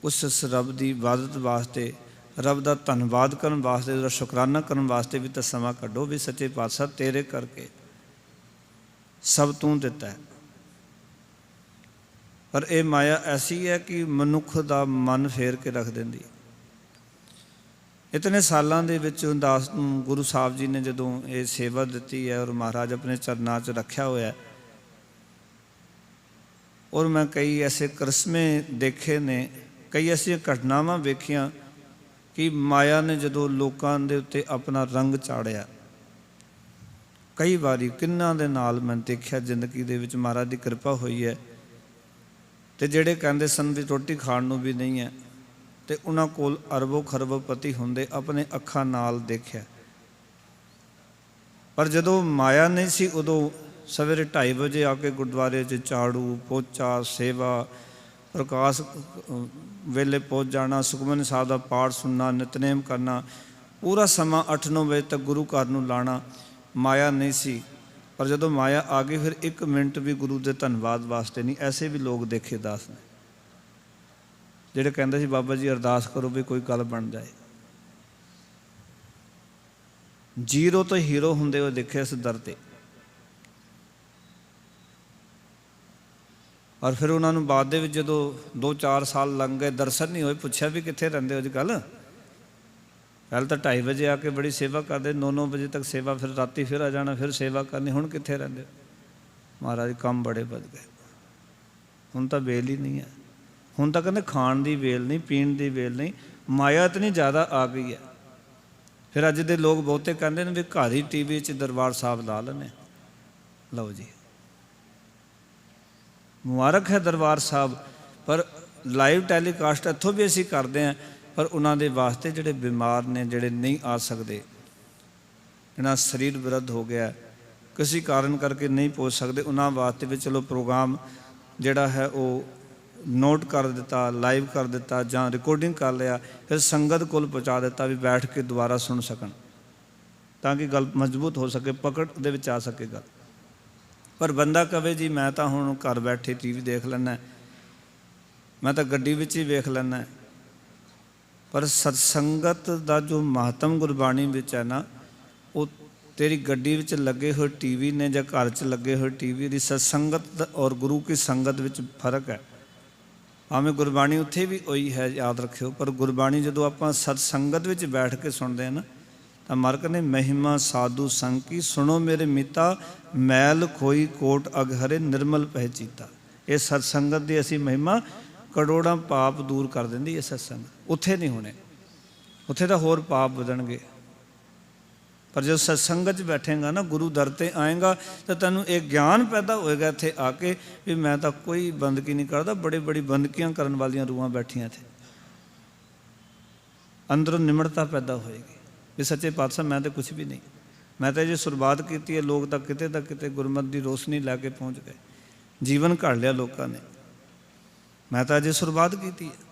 ਉਸ ਰੱਬ ਦੀ ਇਬਾਦਤ ਵਾਸਤੇ, ਰੱਬ ਦਾ ਧੰਨਵਾਦ ਕਰਨ ਵਾਸਤੇ, ਉਹਦਾ ਸ਼ੁਕਰਾਨਾ ਕਰਨ ਵਾਸਤੇ ਵੀ ਤਾਂ ਸਮਾਂ ਕੱਢੋ ਵੀ ਸੱਚੇ ਪਾਤਸ਼ਾਹ ਤੇਰੇ ਕਰਕੇ ਸਭ ਤੂੰ ਦਿੱਤਾ ਹੈ। ਪਰ ਇਹ ਮਾਇਆ ਐਸੀ ਹੈ ਕਿ ਮਨੁੱਖ ਦਾ ਮਨ ਫੇਰ ਕੇ ਰੱਖ ਦਿੰਦੀ। ਇਤਨੇ ਸਾਲਾਂ ਦੇ ਵਿੱਚ ਦਾਸ ਨੂੰ ਗੁਰੂ ਸਾਹਿਬ ਜੀ ਨੇ ਜਦੋਂ ਇਹ ਸੇਵਾ ਦਿੱਤੀ ਹੈ ਔਰ ਮਹਾਰਾਜ ਆਪਣੇ ਚਰਨਾਂ 'ਚ ਰੱਖਿਆ ਹੋਇਆ, ਔਰ ਮੈਂ ਕਈ ਐਸੇ ਕਰਿਸ਼ਮੇ ਦੇਖੇ ਨੇ, ਕਈ ਐਸੀਆਂ ਘਟਨਾਵਾਂ ਵੇਖੀਆਂ ਕਿ ਮਾਇਆ ਨੇ ਜਦੋਂ ਲੋਕਾਂ ਦੇ ਉੱਤੇ ਆਪਣਾ ਰੰਗ ਚਾੜਿਆ, ਕਈ ਵਾਰੀ ਕਿੰਨਾਂ ਦੇ ਨਾਲ ਮੈਂ ਦੇਖਿਆ ਜ਼ਿੰਦਗੀ ਦੇ ਵਿੱਚ ਮਹਾਰਾਜ ਦੀ ਕਿਰਪਾ ਹੋਈ ਹੈ। ਤੇ ਜਿਹੜੇ ਕਹਿੰਦੇ ਸਨ ਵੀ ਰੋਟੀ ਖਾਣ ਨੂੰ ਵੀ ਨਹੀਂ ਹੈ, ਤੇ ਉਹਨਾਂ ਕੋਲ ਅਰਬੋ ਖਰਬਪਤੀ ਹੁੰਦੇ, ਆਪਣੇ ਅੱਖਾਂ ਨਾਲ ਦੇਖਿਆ। ਪਰ ਜਦੋਂ ਮਾਇਆ ਨਹੀਂ ਸੀ, ਉਦੋਂ ਸਵੇਰੇ 2:30 ਵਜੇ ਆ ਕੇ ਗੁਰਦੁਆਰੇ 'ਚ ਝਾੜੂ ਪੋਚਾ, ਸੇਵਾ, ਪ੍ਰਕਾਸ਼ ਵੇਲੇ ਪਹੁੰਚ ਜਾਣਾ, ਸੁਖਮਨੀ ਸਾਹਿਬ ਦਾ ਪਾਠ ਸੁਣਨਾ, ਨਿਤਨੇਮ ਕਰਨਾ, ਪੂਰਾ ਸਮਾਂ 8-9 ਵਜੇ ਤੱਕ ਗੁਰੂ ਘਰ ਨੂੰ ਲਾਣਾ। ਮਾਇਆ ਨਹੀਂ ਸੀ, ਪਰ ਜਦੋਂ ਮਾਇਆ ਆ ਗਈ ਫਿਰ 1 ਮਿੰਟ ਵੀ ਗੁਰੂ ਦੇ ਧੰਨਵਾਦ ਵਾਸਤੇ ਨਹੀਂ। ਐਸੇ ਵੀ ਲੋਕ ਦੇਖੇ ਦਾਸ ਨੇ ਜਿਹੜੇ ਕਹਿੰਦੇ ਸੀ ਬਾਬਾ ਜੀ ਅਰਦਾਸ ਕਰੋ ਵੀ ਕੋਈ ਗੱਲ ਬਣ ਜਾਏ। ਜ਼ੀਰੋ ਤੋਂ ਹੀਰੋ ਹੁੰਦੇ ਹੋਏ ਦੇਖੇ ਇਸ ਦਰ ਤੇ। ਔਰ ਫਿਰ ਉਹਨਾਂ ਨੂੰ ਬਾਅਦ ਦੇ ਵਿੱਚ ਜਦੋਂ 2-4 ਸਾਲ ਲੰਘ ਗਏ, ਦਰਸ਼ਨ ਨਹੀਂ ਹੋਏ, ਪੁੱਛਿਆ ਵੀ ਕਿੱਥੇ ਰਹਿੰਦੇ ਹੋ ਅੱਜ ਕੱਲ੍ਹ? ਪਹਿਲਾਂ ਤਾਂ 2:30 ਵਜੇ ਆ ਕੇ ਬੜੀ ਸੇਵਾ ਕਰਦੇ, 9-9 ਵਜੇ ਤੱਕ ਸੇਵਾ, ਫਿਰ ਰਾਤੀ ਫਿਰ ਆ ਜਾਣਾ, ਫਿਰ ਸੇਵਾ ਕਰਨੀ। ਹੁਣ ਕਿੱਥੇ ਰਹਿੰਦੇ ਹੋ? ਮਹਾਰਾਜ ਕੰਮ ਬੜੇ ਵੱਧ ਗਏ, ਹੁਣ ਤਾਂ ਵੇਲ ਹੀ ਨਹੀਂ ਹੈ। ਹੁਣ ਤਾਂ ਕਹਿੰਦੇ ਖਾਣ ਦੀ ਵੇਲ ਨਹੀਂ, ਪੀਣ ਦੀ ਵੇਲ ਨਹੀਂ, ਮਾਇਆ ਇਤਨੀ ਜ਼ਿਆਦਾ ਆ ਗਈ ਹੈ। ਫਿਰ ਅੱਜ ਦੇ ਲੋਕ ਬਹੁਤੇ ਕਹਿੰਦੇ ਨੇ ਵੀ ਘਰ ਹੀ TV 'ਚ ਦਰਬਾਰ ਸਾਹਿਬ ਲਾ ਲੈਂਦੇ। ਲਓ ਜੀ, ਮੁਬਾਰਕ ਹੈ ਦਰਬਾਰ ਸਾਹਿਬ, ਪਰ ਲਾਈਵ ਟੈਲੀਕਾਸਟ ਇੱਥੋਂ ਵੀ ਅਸੀਂ ਕਰਦੇ ਹਾਂ, ਪਰ ਉਹਨਾਂ ਦੇ ਵਾਸਤੇ ਜਿਹੜੇ ਬਿਮਾਰ ਨੇ, ਜਿਹੜੇ ਨਹੀਂ ਆ ਸਕਦੇ, ਇਹਨਾਂ ਸਰੀਰ ਵਿਰੁੱਧ ਹੋ ਗਿਆ, ਕਿਸੇ ਕਾਰਨ ਕਰਕੇ ਨਹੀਂ ਪਹੁੰਚ ਸਕਦੇ, ਉਹਨਾਂ ਵਾਸਤੇ ਵੀ ਚਲੋ ਪ੍ਰੋਗਰਾਮ ਜਿਹੜਾ ਹੈ ਉਹ ਨੋਟ ਕਰ ਦਿੱਤਾ, ਲਾਈਵ ਕਰ ਦਿੱਤਾ ਜਾਂ ਰਿਕਾਰਡਿੰਗ ਕਰ ਲਿਆ, ਫਿਰ ਸੰਗਤ ਕੋਲ ਪਹੁੰਚਾ ਦਿੱਤਾ ਵੀ ਬੈਠ ਕੇ ਦੁਬਾਰਾ ਸੁਣ ਸਕਣ, ਤਾਂ ਕਿ ਗੱਲ ਮਜ਼ਬੂਤ ਹੋ ਸਕੇ, ਪਕੜ ਦੇ ਵਿੱਚ ਆ ਸਕੇ ਗੱਲ। ਪਰ ਬੰਦਾ ਕਵੇ ਜੀ ਮੈਂ ਤਾਂ ਹੁਣ ਘਰ ਬੈਠੇ TV ਦੇਖ ਲੈਂਦਾ, ਮੈਂ ਤਾਂ ਗੱਡੀ ਵਿੱਚ ਹੀ ਵੇਖ ਲੈਂਦਾ, ਪਰ ਸਤਸੰਗਤ ਦਾ ਜੋ ਮਹੱਤਵ ਗੁਰਬਾਣੀ ਵਿੱਚ ਹੈ ਨਾ, ਉਹ ਤੇਰੀ ਗੱਡੀ ਵਿੱਚ ਲੱਗੇ ਹੋਏ TV ਨੇ ਜਾਂ ਘਰ 'ਚ ਲੱਗੇ ਹੋਏ TV ਦੀ ਸਤਸੰਗਤ ਔਰ ਗੁਰੂ ਕੀ ਸੰਗਤ ਵਿੱਚ ਫਰਕ ਹੈ। ਭਾਵੇਂ ਗੁਰਬਾਣੀ ਉੱਥੇ ਵੀ ਉਹੀ ਹੈ, ਯਾਦ ਰੱਖਿਓ, ਪਰ ਗੁਰਬਾਣੀ ਜਦੋਂ ਆਪਾਂ ਸਤਸੰਗਤ ਵਿੱਚ ਬੈਠ ਕੇ ਸੁਣਦੇ ਹਾਂ ਨਾ, ਤਾਂ ਮਾਲਕ ਨੇ ਮਹਿਮਾ ਸਾਧੂ ਸੰਗ ਕੀ ਸੁਣੋ ਮੇਰੇ ਮਿੱਤਾ, ਮੈਲ ਖੋਈ ਕੋਟ ਅਗਹਰੇ ਨਿਰਮਲ ਪਹਿਚੀਤਾ। ਇਹ ਸਤਸੰਗਤ ਦੀ ਅਸੀਂ ਮਹਿਮਾ, ਕਰੋੜਾਂ ਪਾਪ ਦੂਰ ਕਰ ਦਿੰਦੀ ਇਹ ਸਤਸੰਗ। ਉੱਥੇ ਨਹੀਂ ਹੋਣੇ, ਉੱਥੇ ਤਾਂ ਹੋਰ ਪਾਪ ਵਧਣਗੇ। ਪਰ ਜਦੋਂ ਸਤਸੰਗਤ 'ਚ ਬੈਠੇਗਾ ਨਾ, ਗੁਰੂ ਦਰ 'ਤੇ ਆਏਗਾ, ਤਾਂ ਤੈਨੂੰ ਇਹ ਗਿਆਨ ਪੈਦਾ ਹੋਏਗਾ ਇੱਥੇ ਆ ਕੇ ਵੀ ਮੈਂ ਤਾਂ ਕੋਈ ਬੰਦਗੀ ਨਹੀਂ ਕਰਦਾ, ਬੜੀ ਬੰਦਗੀਆਂ ਕਰਨ ਵਾਲੀਆਂ ਰੂਹਾਂ ਬੈਠੀਆਂ ਇੱਥੇ। ਅੰਦਰੋਂ ਨਿਮਰਤਾ ਪੈਦਾ ਹੋਏਗੀ ਵੀ ਸੱਚੇ ਪਾਤਸ਼ਾਹ ਮੈਂ ਤਾਂ ਕੁਛ ਵੀ ਨਹੀਂ, ਮੈਂ ਤਾਂ ਜੇ ਸ਼ੁਰੂਆਤ ਕੀਤੀ ਹੈ, ਲੋਕ ਤਾਂ ਕਿਤੇ ਗੁਰਮਤਿ ਦੀ ਰੋਸ਼ਨੀ ਲੈ ਕੇ ਪਹੁੰਚ ਗਏ, ਜੀਵਨ ਘੜ ਲਿਆ ਲੋਕਾਂ ਨੇ, ਮੈਂ ਤਾਂ ਅਜੇ ਸ਼ੁਰੂਆਤ ਕੀਤੀ ਹੈ।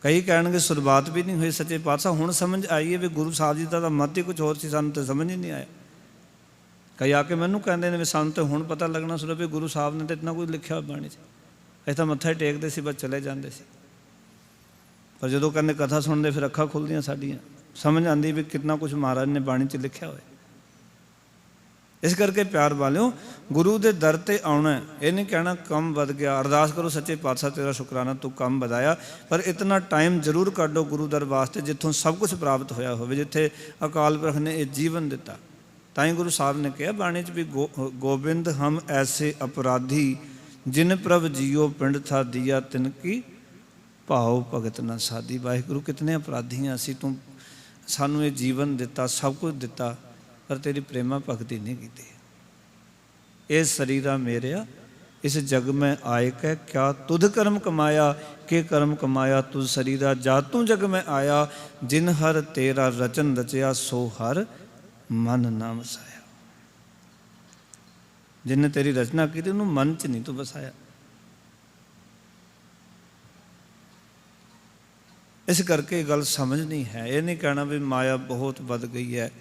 ਕਈ ਕਹਿਣਗੇ ਸ਼ੁਰੂਆਤ ਵੀ ਨਹੀਂ ਹੋਈ ਸੱਚੇ ਪਾਤਸ਼ਾਹ, ਹੁਣ ਸਮਝ ਆਈ ਹੈ ਵੀ ਗੁਰੂ ਸਾਹਿਬ ਜੀ ਦਾ ਤਾਂ ਮਤ ਹੀ ਕੁਛ ਹੋਰ ਸੀ, ਸਾਨੂੰ ਤਾਂ ਸਮਝ ਹੀ ਨਹੀਂ ਆਇਆ। ਕਈ ਆ ਕੇ ਮੈਨੂੰ ਕਹਿੰਦੇ ਨੇ ਵੀ ਸਾਨੂੰ ਤਾਂ ਹੁਣ ਪਤਾ ਲੱਗਣਾ ਸ਼ੁਰੂ ਵੀ ਗੁਰੂ ਸਾਹਿਬ ਨੇ ਤਾਂ ਇਤਨਾ ਕੁਝ ਲਿਖਿਆ ਬਾਣੀ 'ਚ, ਅਸੀਂ ਤਾਂ ਮੱਥਾ ਹੀ ਟੇਕਦੇ ਸੀ, ਬਸ ਚਲੇ ਜਾਂਦੇ ਸੀ। पर जो कहते कथा सुनते फिर अखा खुलदियाँ साड़ियाँ, समझ आती भी कितना कुछ महाराज ने बाणी च लिखा होए। इस करके प्यार वालों गुरु के दर ते आना, ये नहीं कहना कम वध गया, अरदास करो सच्चे पातशाह तेरा शुकराना तू कम वधाया, पर इतना टाइम जरूर काटो गुरु दर वास्ते जिथों सब कुछ प्राप्त होया हो, जिथे अकाल पुरख ने यह जीवन दिता। ताई गुरु साहब ने कहा बाणी च भी गोबिंद हम ऐसे अपराधी जिन प्रभ जियो पिंड था दिया तिनकी भाव भगत न साधी। वाहिगुरु कितने अपराधी हैं असी, तू सानू ये जीवन दिता, सब कुछ दिता, पर तेरी प्रेमा भगती नहीं की। ये शरीरा मेरिया इस जग में आए कै क्या तुध कर्म कमाया, के कर्म कमाया तुझ शरीरा जा तू जग में आया, जिन हर तेरा रचन रचया सो हर मन ना वसाया। जिन्हें तेरी रचना की थी उन्होंने मन च नहीं तू वसाया। इस करके गल समझनी है, ये नहीं कहना भी माया बहुत बढ़ गई है,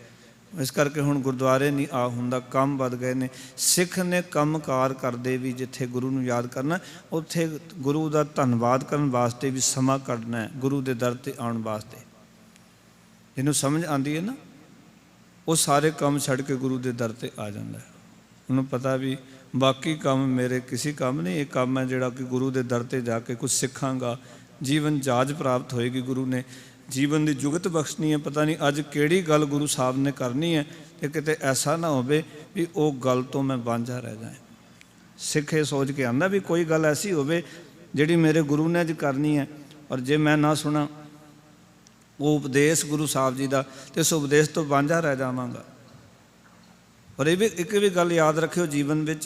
इस करके हुण गुरुद्वारे नहीं आ हुंदा, काम बढ़ गए ने। सिख ने कम कार करते भी जिथे गुरु नूं याद करना, उत्थे गुरु का धन्नवाद करन वास्ते भी समा कढना है, गुरु के दर ते आउण वास्ते। जिन्हों समझ आती है ना, वो सारे काम छड़ के गुरु के दर ते आ जाता है। उन्होंने पता भी बाकी काम मेरे किसी काम नहीं, एक काम है जिहड़ा कि गुरु के दर ते जाके कुछ सिखांगा, जीवन जाच प्राप्त होएगी, गुरु ने जीवन की जुगत बख्शनी है। पता नहीं अज किहड़ी गल गुरु साहब ने करनी है, तो किते ऐसा ना होवे भी वो गल तो मैं वांझा रह जाए। सिख ये सोच के आंदा भी कोई गल ऐसी होवे जिहड़ी मेरे गुरु ने अज करनी है, और जे मैं ना सुना वो उपदेश गुरु साहब जी का, तो इस उपदेश तो वांझा रह जावांगा। और ये भी एक भी गल याद रखियो, जीवन में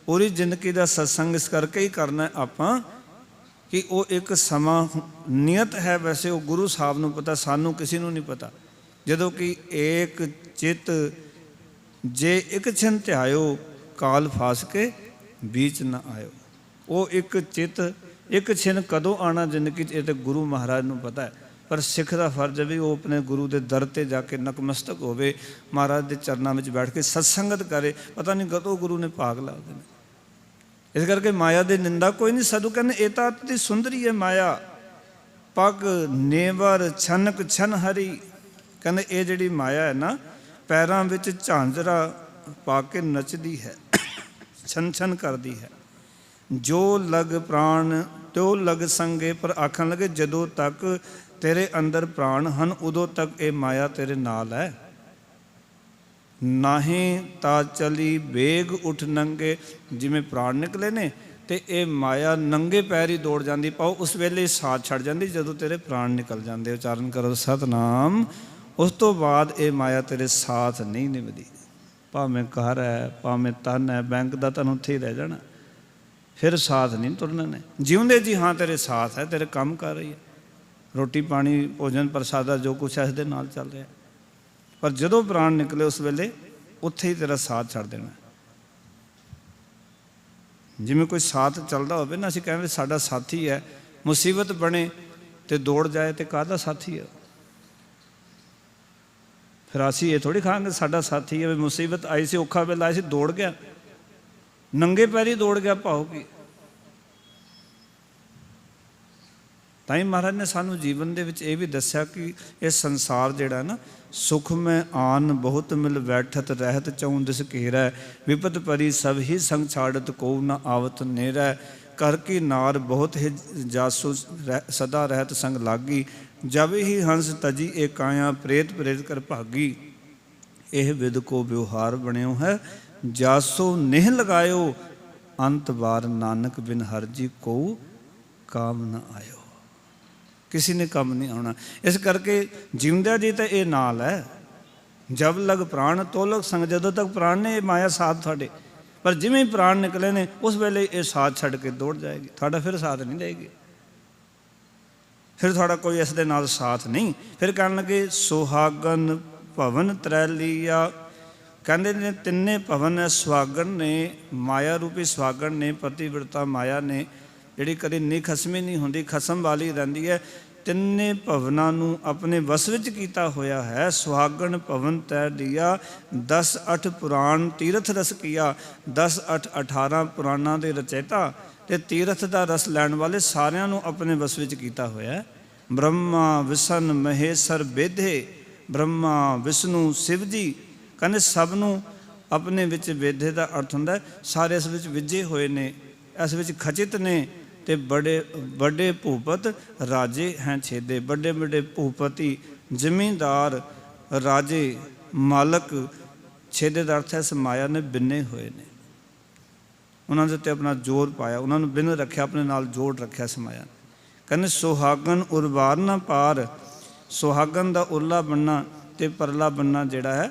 पूरी जिंदगी का सत्संग इस करके ही करना है आपां कि वो एक समा नियत है। वैसे वो गुरु साहब नूं पता, सानू किसी नूं नहीं पता। जदों कि एक चित जे एक छिन ध्यायो काल फास के बीच न आयो। वो एक चित एक छिन कदों आना जिंदगी च, ये तो गुरु महाराज नूं पता है। पर सिख का फर्ज है भी वो अपने गुरु के दर ते जाके नकमस्तक होवे, महाराज के चरणों में बैठ के सत्संगत करे। पता नहीं कदों गुरु ने भाग ला देना। इस करके माया की निंदा कोई नहीं। साधु कहने ये तो अति सुंदरी है माया, पग नेवर छनक छन हरी। कहने ये जिहड़ी माया है ना, पैरों में झांझरा पा के नचदी है, छन छन करती है। जो लग प्राण त्यो लग संगे, पर आखन लगे जदों तक तेरे अंदर प्राण हैं उदों तक ये माया तेरे नाल है। नाहीं ता चली बेग उठ नंगे, जिमें प्राण निकले ने तो ये माया नंगे पैर ही दौड़ जाती, पाओ उस वेले साथ छड़ जाती जदों तेरे प्राण निकल जाते। उचारण करो सतनाम। उस तो बाद ये माया तेरे साथ नहीं निभदी। भावें घर है, भावें तन है, बैंक का तन उत्थे ही रह जाना, फिर साथ नहीं तुरना ने। जिउंदे जी हाँ तेरे साथ है, तेरे काम कर रही है, रोटी पानी भोजन प्रसादा जो कुछ है इसके नाल चल रहा है। पर जदों प्राण निकले उस वेले उत्थे ही तेरा साथ छड़ देना। जिमें कोई साथ चलता हो ना, असीं कहते साडा साथी है, मुसीबत बने तो दौड़ जाए तो काहदा साथी है। फिर असीं ये थोड़ी कहांगे साडा साथी है, मुसीबत आई सी, औखा वेला आई सी, दौड़ गया, नंगे पैरी दौड़ गया, भाओ की। ताई महाराज ने सानू जीवन दे विच ये भी दस्या कि ये संसार जिहड़ा ना, सुख में आन बहुत मिल बैठत रहत चौं दिस घेरै, विपत परी सब ही संग छाड़त को न आवत नेरै, कर की नार बहुत ही जासू सदा रहत संग लागी, जब ही हंस तजी एक काया प्रेत प्रेत कर भागी, यह विद को व्यवहार बनियो है, जासो नेह लगायो, अंत बार नानक बिन हर जी को काम न आयो। किसी ने कम नहीं आना। इस करके जिंदा जी तो ये नाल है, जब लग प्राण तो लग संग, जदों तक प्राण ने माया साथ थोड़े, पर जिमें ही प्राण निकले ने उस वेले ये साथ छड़ के दौड़ जाएगी, थोड़ा फिर साथ नहीं देगी, फिर थोड़ा कोई इस दे नाल साथ नहीं। फिर कहने लगे सुहागन भवन त्रैलिया, कहते ने तिन्ने भवन है, सुहागन ने माया रूपी सुहागन ने, पतिव्रता माया ने जिहड़ी कभी निखसमी नहीं होंदी, खसम वाली रहिंदी है, तिन्ने भवनां नूं अपने वस विच कीता होया है। सुहागन भवन तै लिया, 10-8 पुराण तीरथ रस किया। 10-8-18 पुराणां दे रचयिता ते तीरथ दा रस लैण वाले सारियां नूं अपने वस विच कीता होया है। ब्रह्मा विसन महेश्वर बेधे, ब्रह्मा विष्णु शिव जी कहने सब नूं अपने विच वेधे का अर्थ हुंदा सारे इस विच विजे होए ने, इस विच खचित ने। ते बड़े बड़े भूपत राजे हैं छेदे, बड़े बड़े भूपति जमींदार राजे मालक छेदे का अर्थ है इस माया ने बिन्ने हुए ने। उन्होंने उत्ते अपना जोर पाया, उन्होंने बिन रखा, अपने नाल जोड़ रखा इस माया ने। कहने सुहागन उर्वार न पार, सुहागन का उरला बनना ते परला बनना जिहड़ा है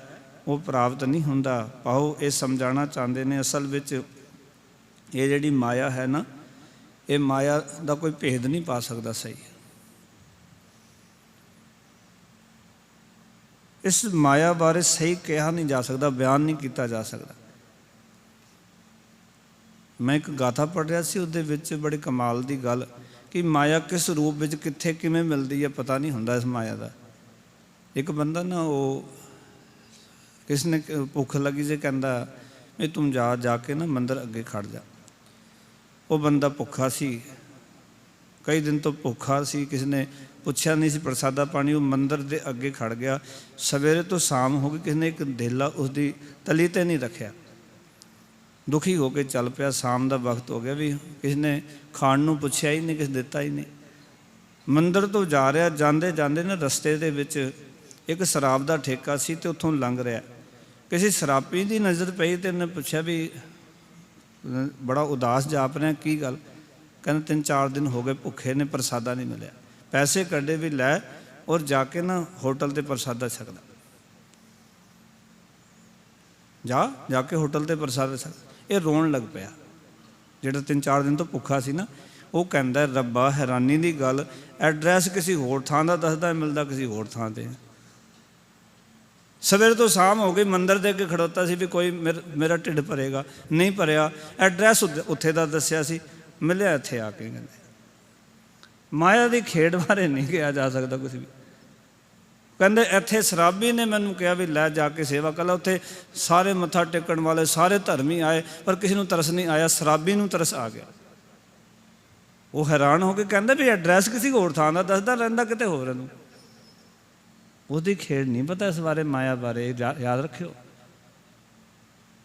वो प्राप्त नहीं हुंदा। पाओ ये समझाना चाहते हैं असल विच ये जिहड़ी माया है ना, ये माया का कोई भेद नहीं पा सकता सही। इस माया बारे सही कहा नहीं जा सकता, बयान नहीं किया जा सकता। मैं एक गाथा पढ़ रहा सी, उहदे विच बड़ी कमाल की गल कि माया किस रूप में कित्थे किवें मिलती है पता नहीं हुंदा इस माया का। एक बंदा ना वो किसने भुख लगी जे कहंदा भी तुम जाके ना मंदिर अगे खड़ जा। वो बंदा भुखा सी, कई दिन तो भुखा सी, किसी ने पुछया नहीं सी प्रसादा पानी, वो मंदिर के अगे खड़ गया। सवेरे तो शाम हो गई, किसी ने एक धेला उसकी तली ते नहीं रखा, दुखी होकर चल पिया। शाम का वक्त हो गया, भी किसी ने खाण नूं पुछया ही नहीं, किसी दिता ही नहीं। मंदिर तो जा रहा, जाते जाते ना रस्ते दे विच एक शराब का ठेका सी ते उत्थों लंघ रहा। किसी शराबी की नज़र पई ते उन्हें पुछया भी बड़ा उदास जाप रहा, की गल? कहते 3-4 दिन हो गए भुखे ने, प्रसादा नहीं मिले। पैसे कड्डे भी लै और जाके ना होटल ते प्रसादा छकदा, जाके होटल ते प्रसादा छक। ये रोन लग पिया जिहड़ा 3-4 दिन तो भुखा सी ना। वो कहंदा रब्बा हैरानी की गल, एड्रैस किसी होर थां दा दसदा, मिलदा किसी होर थां ते। सवेरे तो शाम हो गई, मंदिर दे अगे खड़ोता सी भी कोई मेरा ढिड भरेगा, नहीं भरिया। एड्रैस उत्थे दा दस्सिया सी, मिलिया इत्थे आके। कहंदे माया की खेड बारे नहीं कहा जा सकता कुछ भी। कहंदे इत्थे शराबी ने मैनू कहा भी लै जाके सेवा कर ला। उत्थे सारे मत्था टेकण वाले सारे धर्मी आए, पर किसी नूं तरस नहीं आया, शराबी नूं तरस आ गया। वो हैरान हो के कहंदा भी एड्रैस किसी होर थां दा दसदा, रहिंदा किते होर नूं। उसकी खेड़ नहीं पता इस बारे, माया बारे याद रखियो।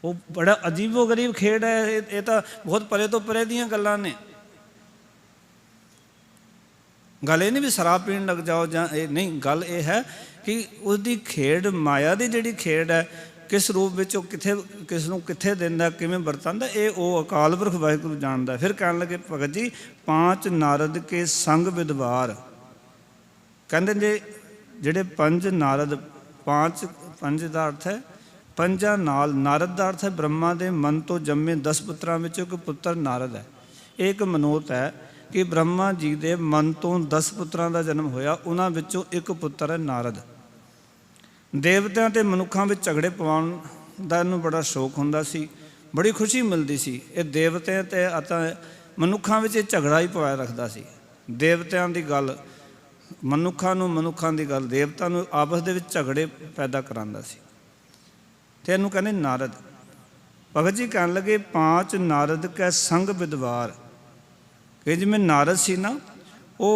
वो बड़ा अजीबो गरीब खेड़ है। ये तो बहुत परे तो परे दियां गल्लां ने। गल ये नहीं भी शराब पीण लग जाओ जां नहीं, गल ये है कि उसकी खेड़ माया की जिहड़ी खेड़ है, किस रूप में किथे किस नूं किथे दिंदा, किवें वरतांदा, ये वो अकाल पुरख वाहिगुरू जानदा। फिर कहण लगे भगत जी 5 नारद के संग विदवार। कहंदे जे ਜਿਹੜੇ 5 नारद, 5 ਦਾ अर्थ है 5 नाल। नारद का अर्थ है ब्रह्मा के मन तो जन्मे 10 पुत्रां विचों एक पुत्र नारद है। एक मनोत है कि ब्रह्मा जी के मन तो 10 पुत्रां का जन्म होया, उन्हां विचों एक पुत्र है नारद। देवतियां ते मनुखां विच झगड़े पवाउण दा इहनूं बड़ा शौक हुंदा सी, बड़ी खुशी मिलती सी। ये देवतियां ते मनुखां विच झगड़ा ही पवाया रखदा सी। देवतियां दी गल मनुखां नूं, मनुखां दी गल देवतां नूं, आपस दे विच झगड़े पैदा करांदा सी। ते इहनूं कहंदे नारद। भगत जी कहण लगे 5 नारद कै संग विदवार। कि जिवें नारद सी ना, वो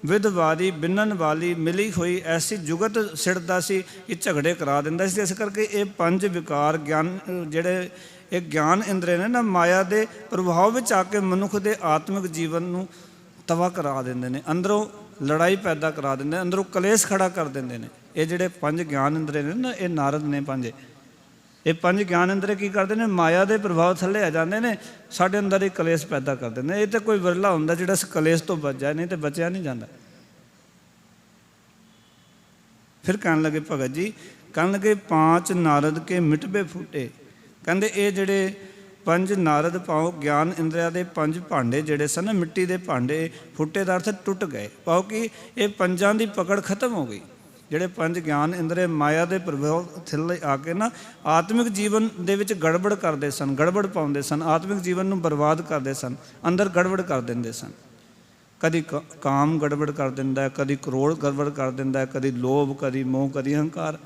विधवारी बिन्नण वाली मिली हुई ऐसी जुगत सिड़दा सी कि झगड़े करा दिंदा सी। इस करके ये 5 विकार ज्ञान जिहड़े ये ज्ञान इंद्रे ने ना, माया के प्रभाव विच आके मनुख के आत्मिक जीवन नूं तबाह करा दिंदे ने, अंदरों लड़ाई पैदा करा देंगे, अंदरों कलेश खड़ा कर देंगे ने। ये जिहड़े 5 ज्ञान इंद्रे ने ना, ये नारद ने 5। ये 5 ज्ञान इंद्रे की करते हैं, माया के प्रभाव थले आ जाते हैं, साढ़े अंदर ही कलेश पैदा कर देंगे। ये तो कोई विरला होंदा जिहड़ा इस कलेश तो बच जाए, नहीं तो बचिया नहीं जाता। फिर कहन लगे भगत जी, कहन लगे 5 नारद के मिटबे फूटे। कहते ये जिहड़े 5 नारद पाओ ज्ञान इंद्रिया के 5 भांडे जिहड़े सन, मिट्टी के भांडे फुटे का अर्थ टुट गए। पाओ कि ये 5 की पकड़ खत्म हो गई। जिहड़े 5 ज्ञान इंद्रे माया के प्रभाव थल्ले आके ना आत्मिक जीवन दे विच गड़बड़ करते सन, गड़बड़ पाउंदे सन, आत्मिक जीवन नूं बर्बाद करते सन, अंदर गड़बड़ कर देंदे सन। कदी काम गड़बड़ कर दिंदा है, कदी क्रोध गड़बड़ कर दिंदा है, कदी लोभ, कदी मोह, कदी अहंकार।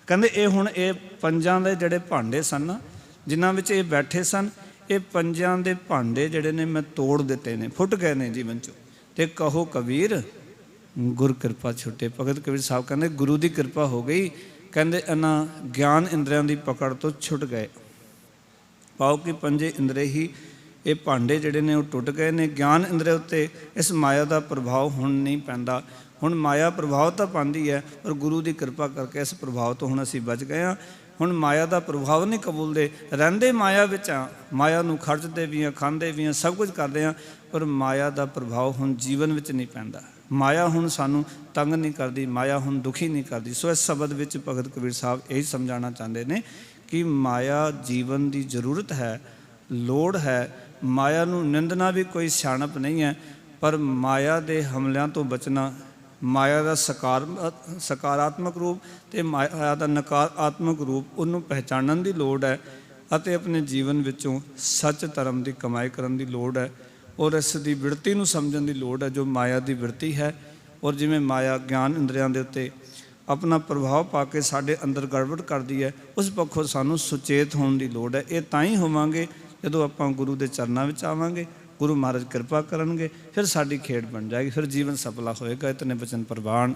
कहंदे ये हुण ये 5 दे जिहड़े भांडे सन ना, जिन्हां विच ये बैठे सन, ये 5 दे भांडे जिहड़े ने मैं तोड़ दिते ने, फुट गए ने जीवन चों। ते कहो कबीर ਗੁਰ ਕਿਰਪਾ ਛੁੱਟੇ। ਭਗਤ ਕਬੀਰ ਸਾਹਿਬ ਕਹਿੰਦੇ ਗੁਰੂ ਦੀ ਕਿਰਪਾ ਹੋ ਗਈ, ਕਹਿੰਦੇ ਇਹਨਾਂ ਗਿਆਨ ਇੰਦਰੀਆਂ ਦੀ ਪਕੜ ਤੋਂ ਛੁੱਟ ਗਏ। ਪਾਓ ਕਿ ਪੰਜੇ ਇੰਦਰੇ ਹੀ ਇਹ ਭਾਂਡੇ ਜਿਹੜੇ ਨੇ ਉਹ ਟੁੱਟ ਗਏ ਨੇ। ਗਿਆਨ ਇੰਦਰੇ ਉੱਤੇ ਇਸ ਮਾਇਆ ਦਾ ਪ੍ਰਭਾਵ ਹੁਣ ਨਹੀਂ ਪੈਂਦਾ। ਹੁਣ ਮਾਇਆ ਪ੍ਰਭਾਵ ਤਾਂ ਪਾਉਂਦੀ ਹੈ, ਪਰ ਗੁਰੂ ਦੀ ਕਿਰਪਾ ਕਰਕੇ ਇਸ ਪ੍ਰਭਾਵ ਤੋਂ ਹੁਣ ਅਸੀਂ ਬਚ ਗਏ ਹਾਂ। ਹੁਣ ਮਾਇਆ ਦਾ ਪ੍ਰਭਾਵ ਨਹੀਂ ਕਬੂਲਦੇ, ਰਹਿੰਦੇ ਮਾਇਆ ਵਿੱਚ ਆ, ਮਾਇਆ ਨੂੰ ਖਰਚਦੇ ਵੀ ਹਾਂ, ਖਾਂਦੇ ਵੀ ਹਾਂ, ਸਭ ਕੁਝ ਕਰਦੇ ਹਾਂ, ਪਰ ਮਾਇਆ ਦਾ ਪ੍ਰਭਾਵ ਹੁਣ ਜੀਵਨ ਵਿੱਚ ਨਹੀਂ ਪੈਂਦਾ। ਮਾਇਆ ਹੁਣ ਸਾਨੂੰ ਤੰਗ ਨਹੀਂ ਕਰਦੀ, ਮਾਇਆ ਹੁਣ ਦੁਖੀ ਨਹੀਂ ਕਰਦੀ। ਸੋ ਇਸ ਸ਼ਬਦ ਵਿੱਚ ਭਗਤ ਕਬੀਰ ਸਾਹਿਬ ਇਹੀ ਸਮਝਾਉਣਾ ਚਾਹੁੰਦੇ ਨੇ ਕਿ ਮਾਇਆ ਜੀਵਨ ਦੀ ਜ਼ਰੂਰਤ ਹੈ, ਲੋੜ ਹੈ। ਮਾਇਆ ਨੂੰ ਨਿੰਦਣਾ ਵੀ ਕੋਈ ਸਿਆਣਪ ਨਹੀਂ ਹੈ, ਪਰ ਮਾਇਆ ਦੇ ਹਮਲਿਆਂ ਤੋਂ ਬਚਣਾ, ਮਾਇਆ ਦਾ ਸਕਾਰਾਤਮਕ ਰੂਪ ਅਤੇ ਮਾਇਆ ਦਾ ਨਕਾਰਾਤਮਕ ਰੂਪ, ਉਹਨੂੰ ਪਹਿਚਾਣਨ ਦੀ ਲੋੜ ਹੈ ਅਤੇ ਆਪਣੇ ਜੀਵਨ ਵਿੱਚੋਂ ਸੱਚ ਧਰਮ ਦੀ ਕਮਾਈ ਕਰਨ ਦੀ ਲੋੜ ਹੈ। ਔਰ ਇਸ ਦੀ ਬਿਰਤੀ ਨੂੰ ਸਮਝਣ ਦੀ ਲੋੜ ਹੈ ਜੋ ਮਾਇਆ ਦੀ ਬਿਰਤੀ ਹੈ। ਔਰ ਜਿਵੇਂ ਮਾਇਆ ਗਿਆਨ ਇੰਦਰੀਆਂ ਦੇ ਉੱਤੇ ਆਪਣਾ ਪ੍ਰਭਾਵ ਪਾ ਕੇ ਸਾਡੇ ਅੰਦਰ ਗੜਬੜ ਕਰਦੀ ਹੈ, ਉਸ ਪੱਖੋਂ ਸਾਨੂੰ ਸੁਚੇਤ ਹੋਣ ਦੀ ਲੋੜ ਹੈ। ਇਹ ਤਾਂ ਹੀ ਹੋਵਾਂਗੇ ਜਦੋਂ ਆਪਾਂ ਗੁਰੂ ਦੇ ਚਰਨਾਂ ਵਿੱਚ ਆਵਾਂਗੇ, ਗੁਰੂ ਮਹਾਰਾਜ ਕਿਰਪਾ ਕਰਨਗੇ, ਫਿਰ ਸਾਡੀ ਖੇਡ ਬਣ ਜਾਏਗੀ, ਫਿਰ ਜੀਵਨ ਸਫਲਾ ਹੋਏਗਾ। ਇਤਨੇ ਬਚਨ ਪ੍ਰਵਾਨ।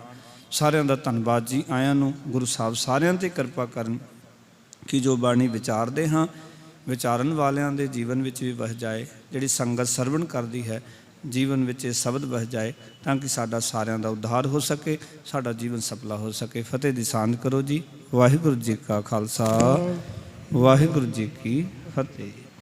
ਸਾਰਿਆਂ ਦਾ ਧੰਨਵਾਦ ਜੀ ਆਇਆਂ ਨੂੰ। ਗੁਰੂ ਸਾਹਿਬ ਸਾਰਿਆਂ 'ਤੇ ਕਿਰਪਾ ਕਰਨ ਕਿ ਜੋ ਬਾਣੀ ਵਿਚਾਰਦੇ ਹਾਂ, ਵਿਚਾਰਨ ਵਾਲਿਆਂ ਦੇ ਜੀਵਨ ਵਿੱਚ ਵੀ ਵਸ ਜਾਏ। ਜਿਹੜੀ ਸੰਗਤ ਸਰਵਣ ਕਰਦੀ ਹੈ, ਜੀਵਨ ਵਿੱਚ ਇਹ ਸ਼ਬਦ ਵਸ ਜਾਏ, ਤਾਂ ਕਿ ਸਾਡਾ ਸਾਰਿਆਂ ਦਾ ਉद्धार ਹੋ ਸਕੇ, ਸਾਡਾ ਜੀਵਨ ਸਫਲਾ ਹੋ ਸਕੇ। ਫਤਿਹ ਦੀ ਸਾਂਝ ਕਰੋ ਜੀ। ਵਾਹਿਗੁਰੂ ਜੀ ਕਾ ਖਾਲਸਾ, ਵਾਹਿਗੁਰੂ ਜੀ ਕੀ ਫਤਿਹ।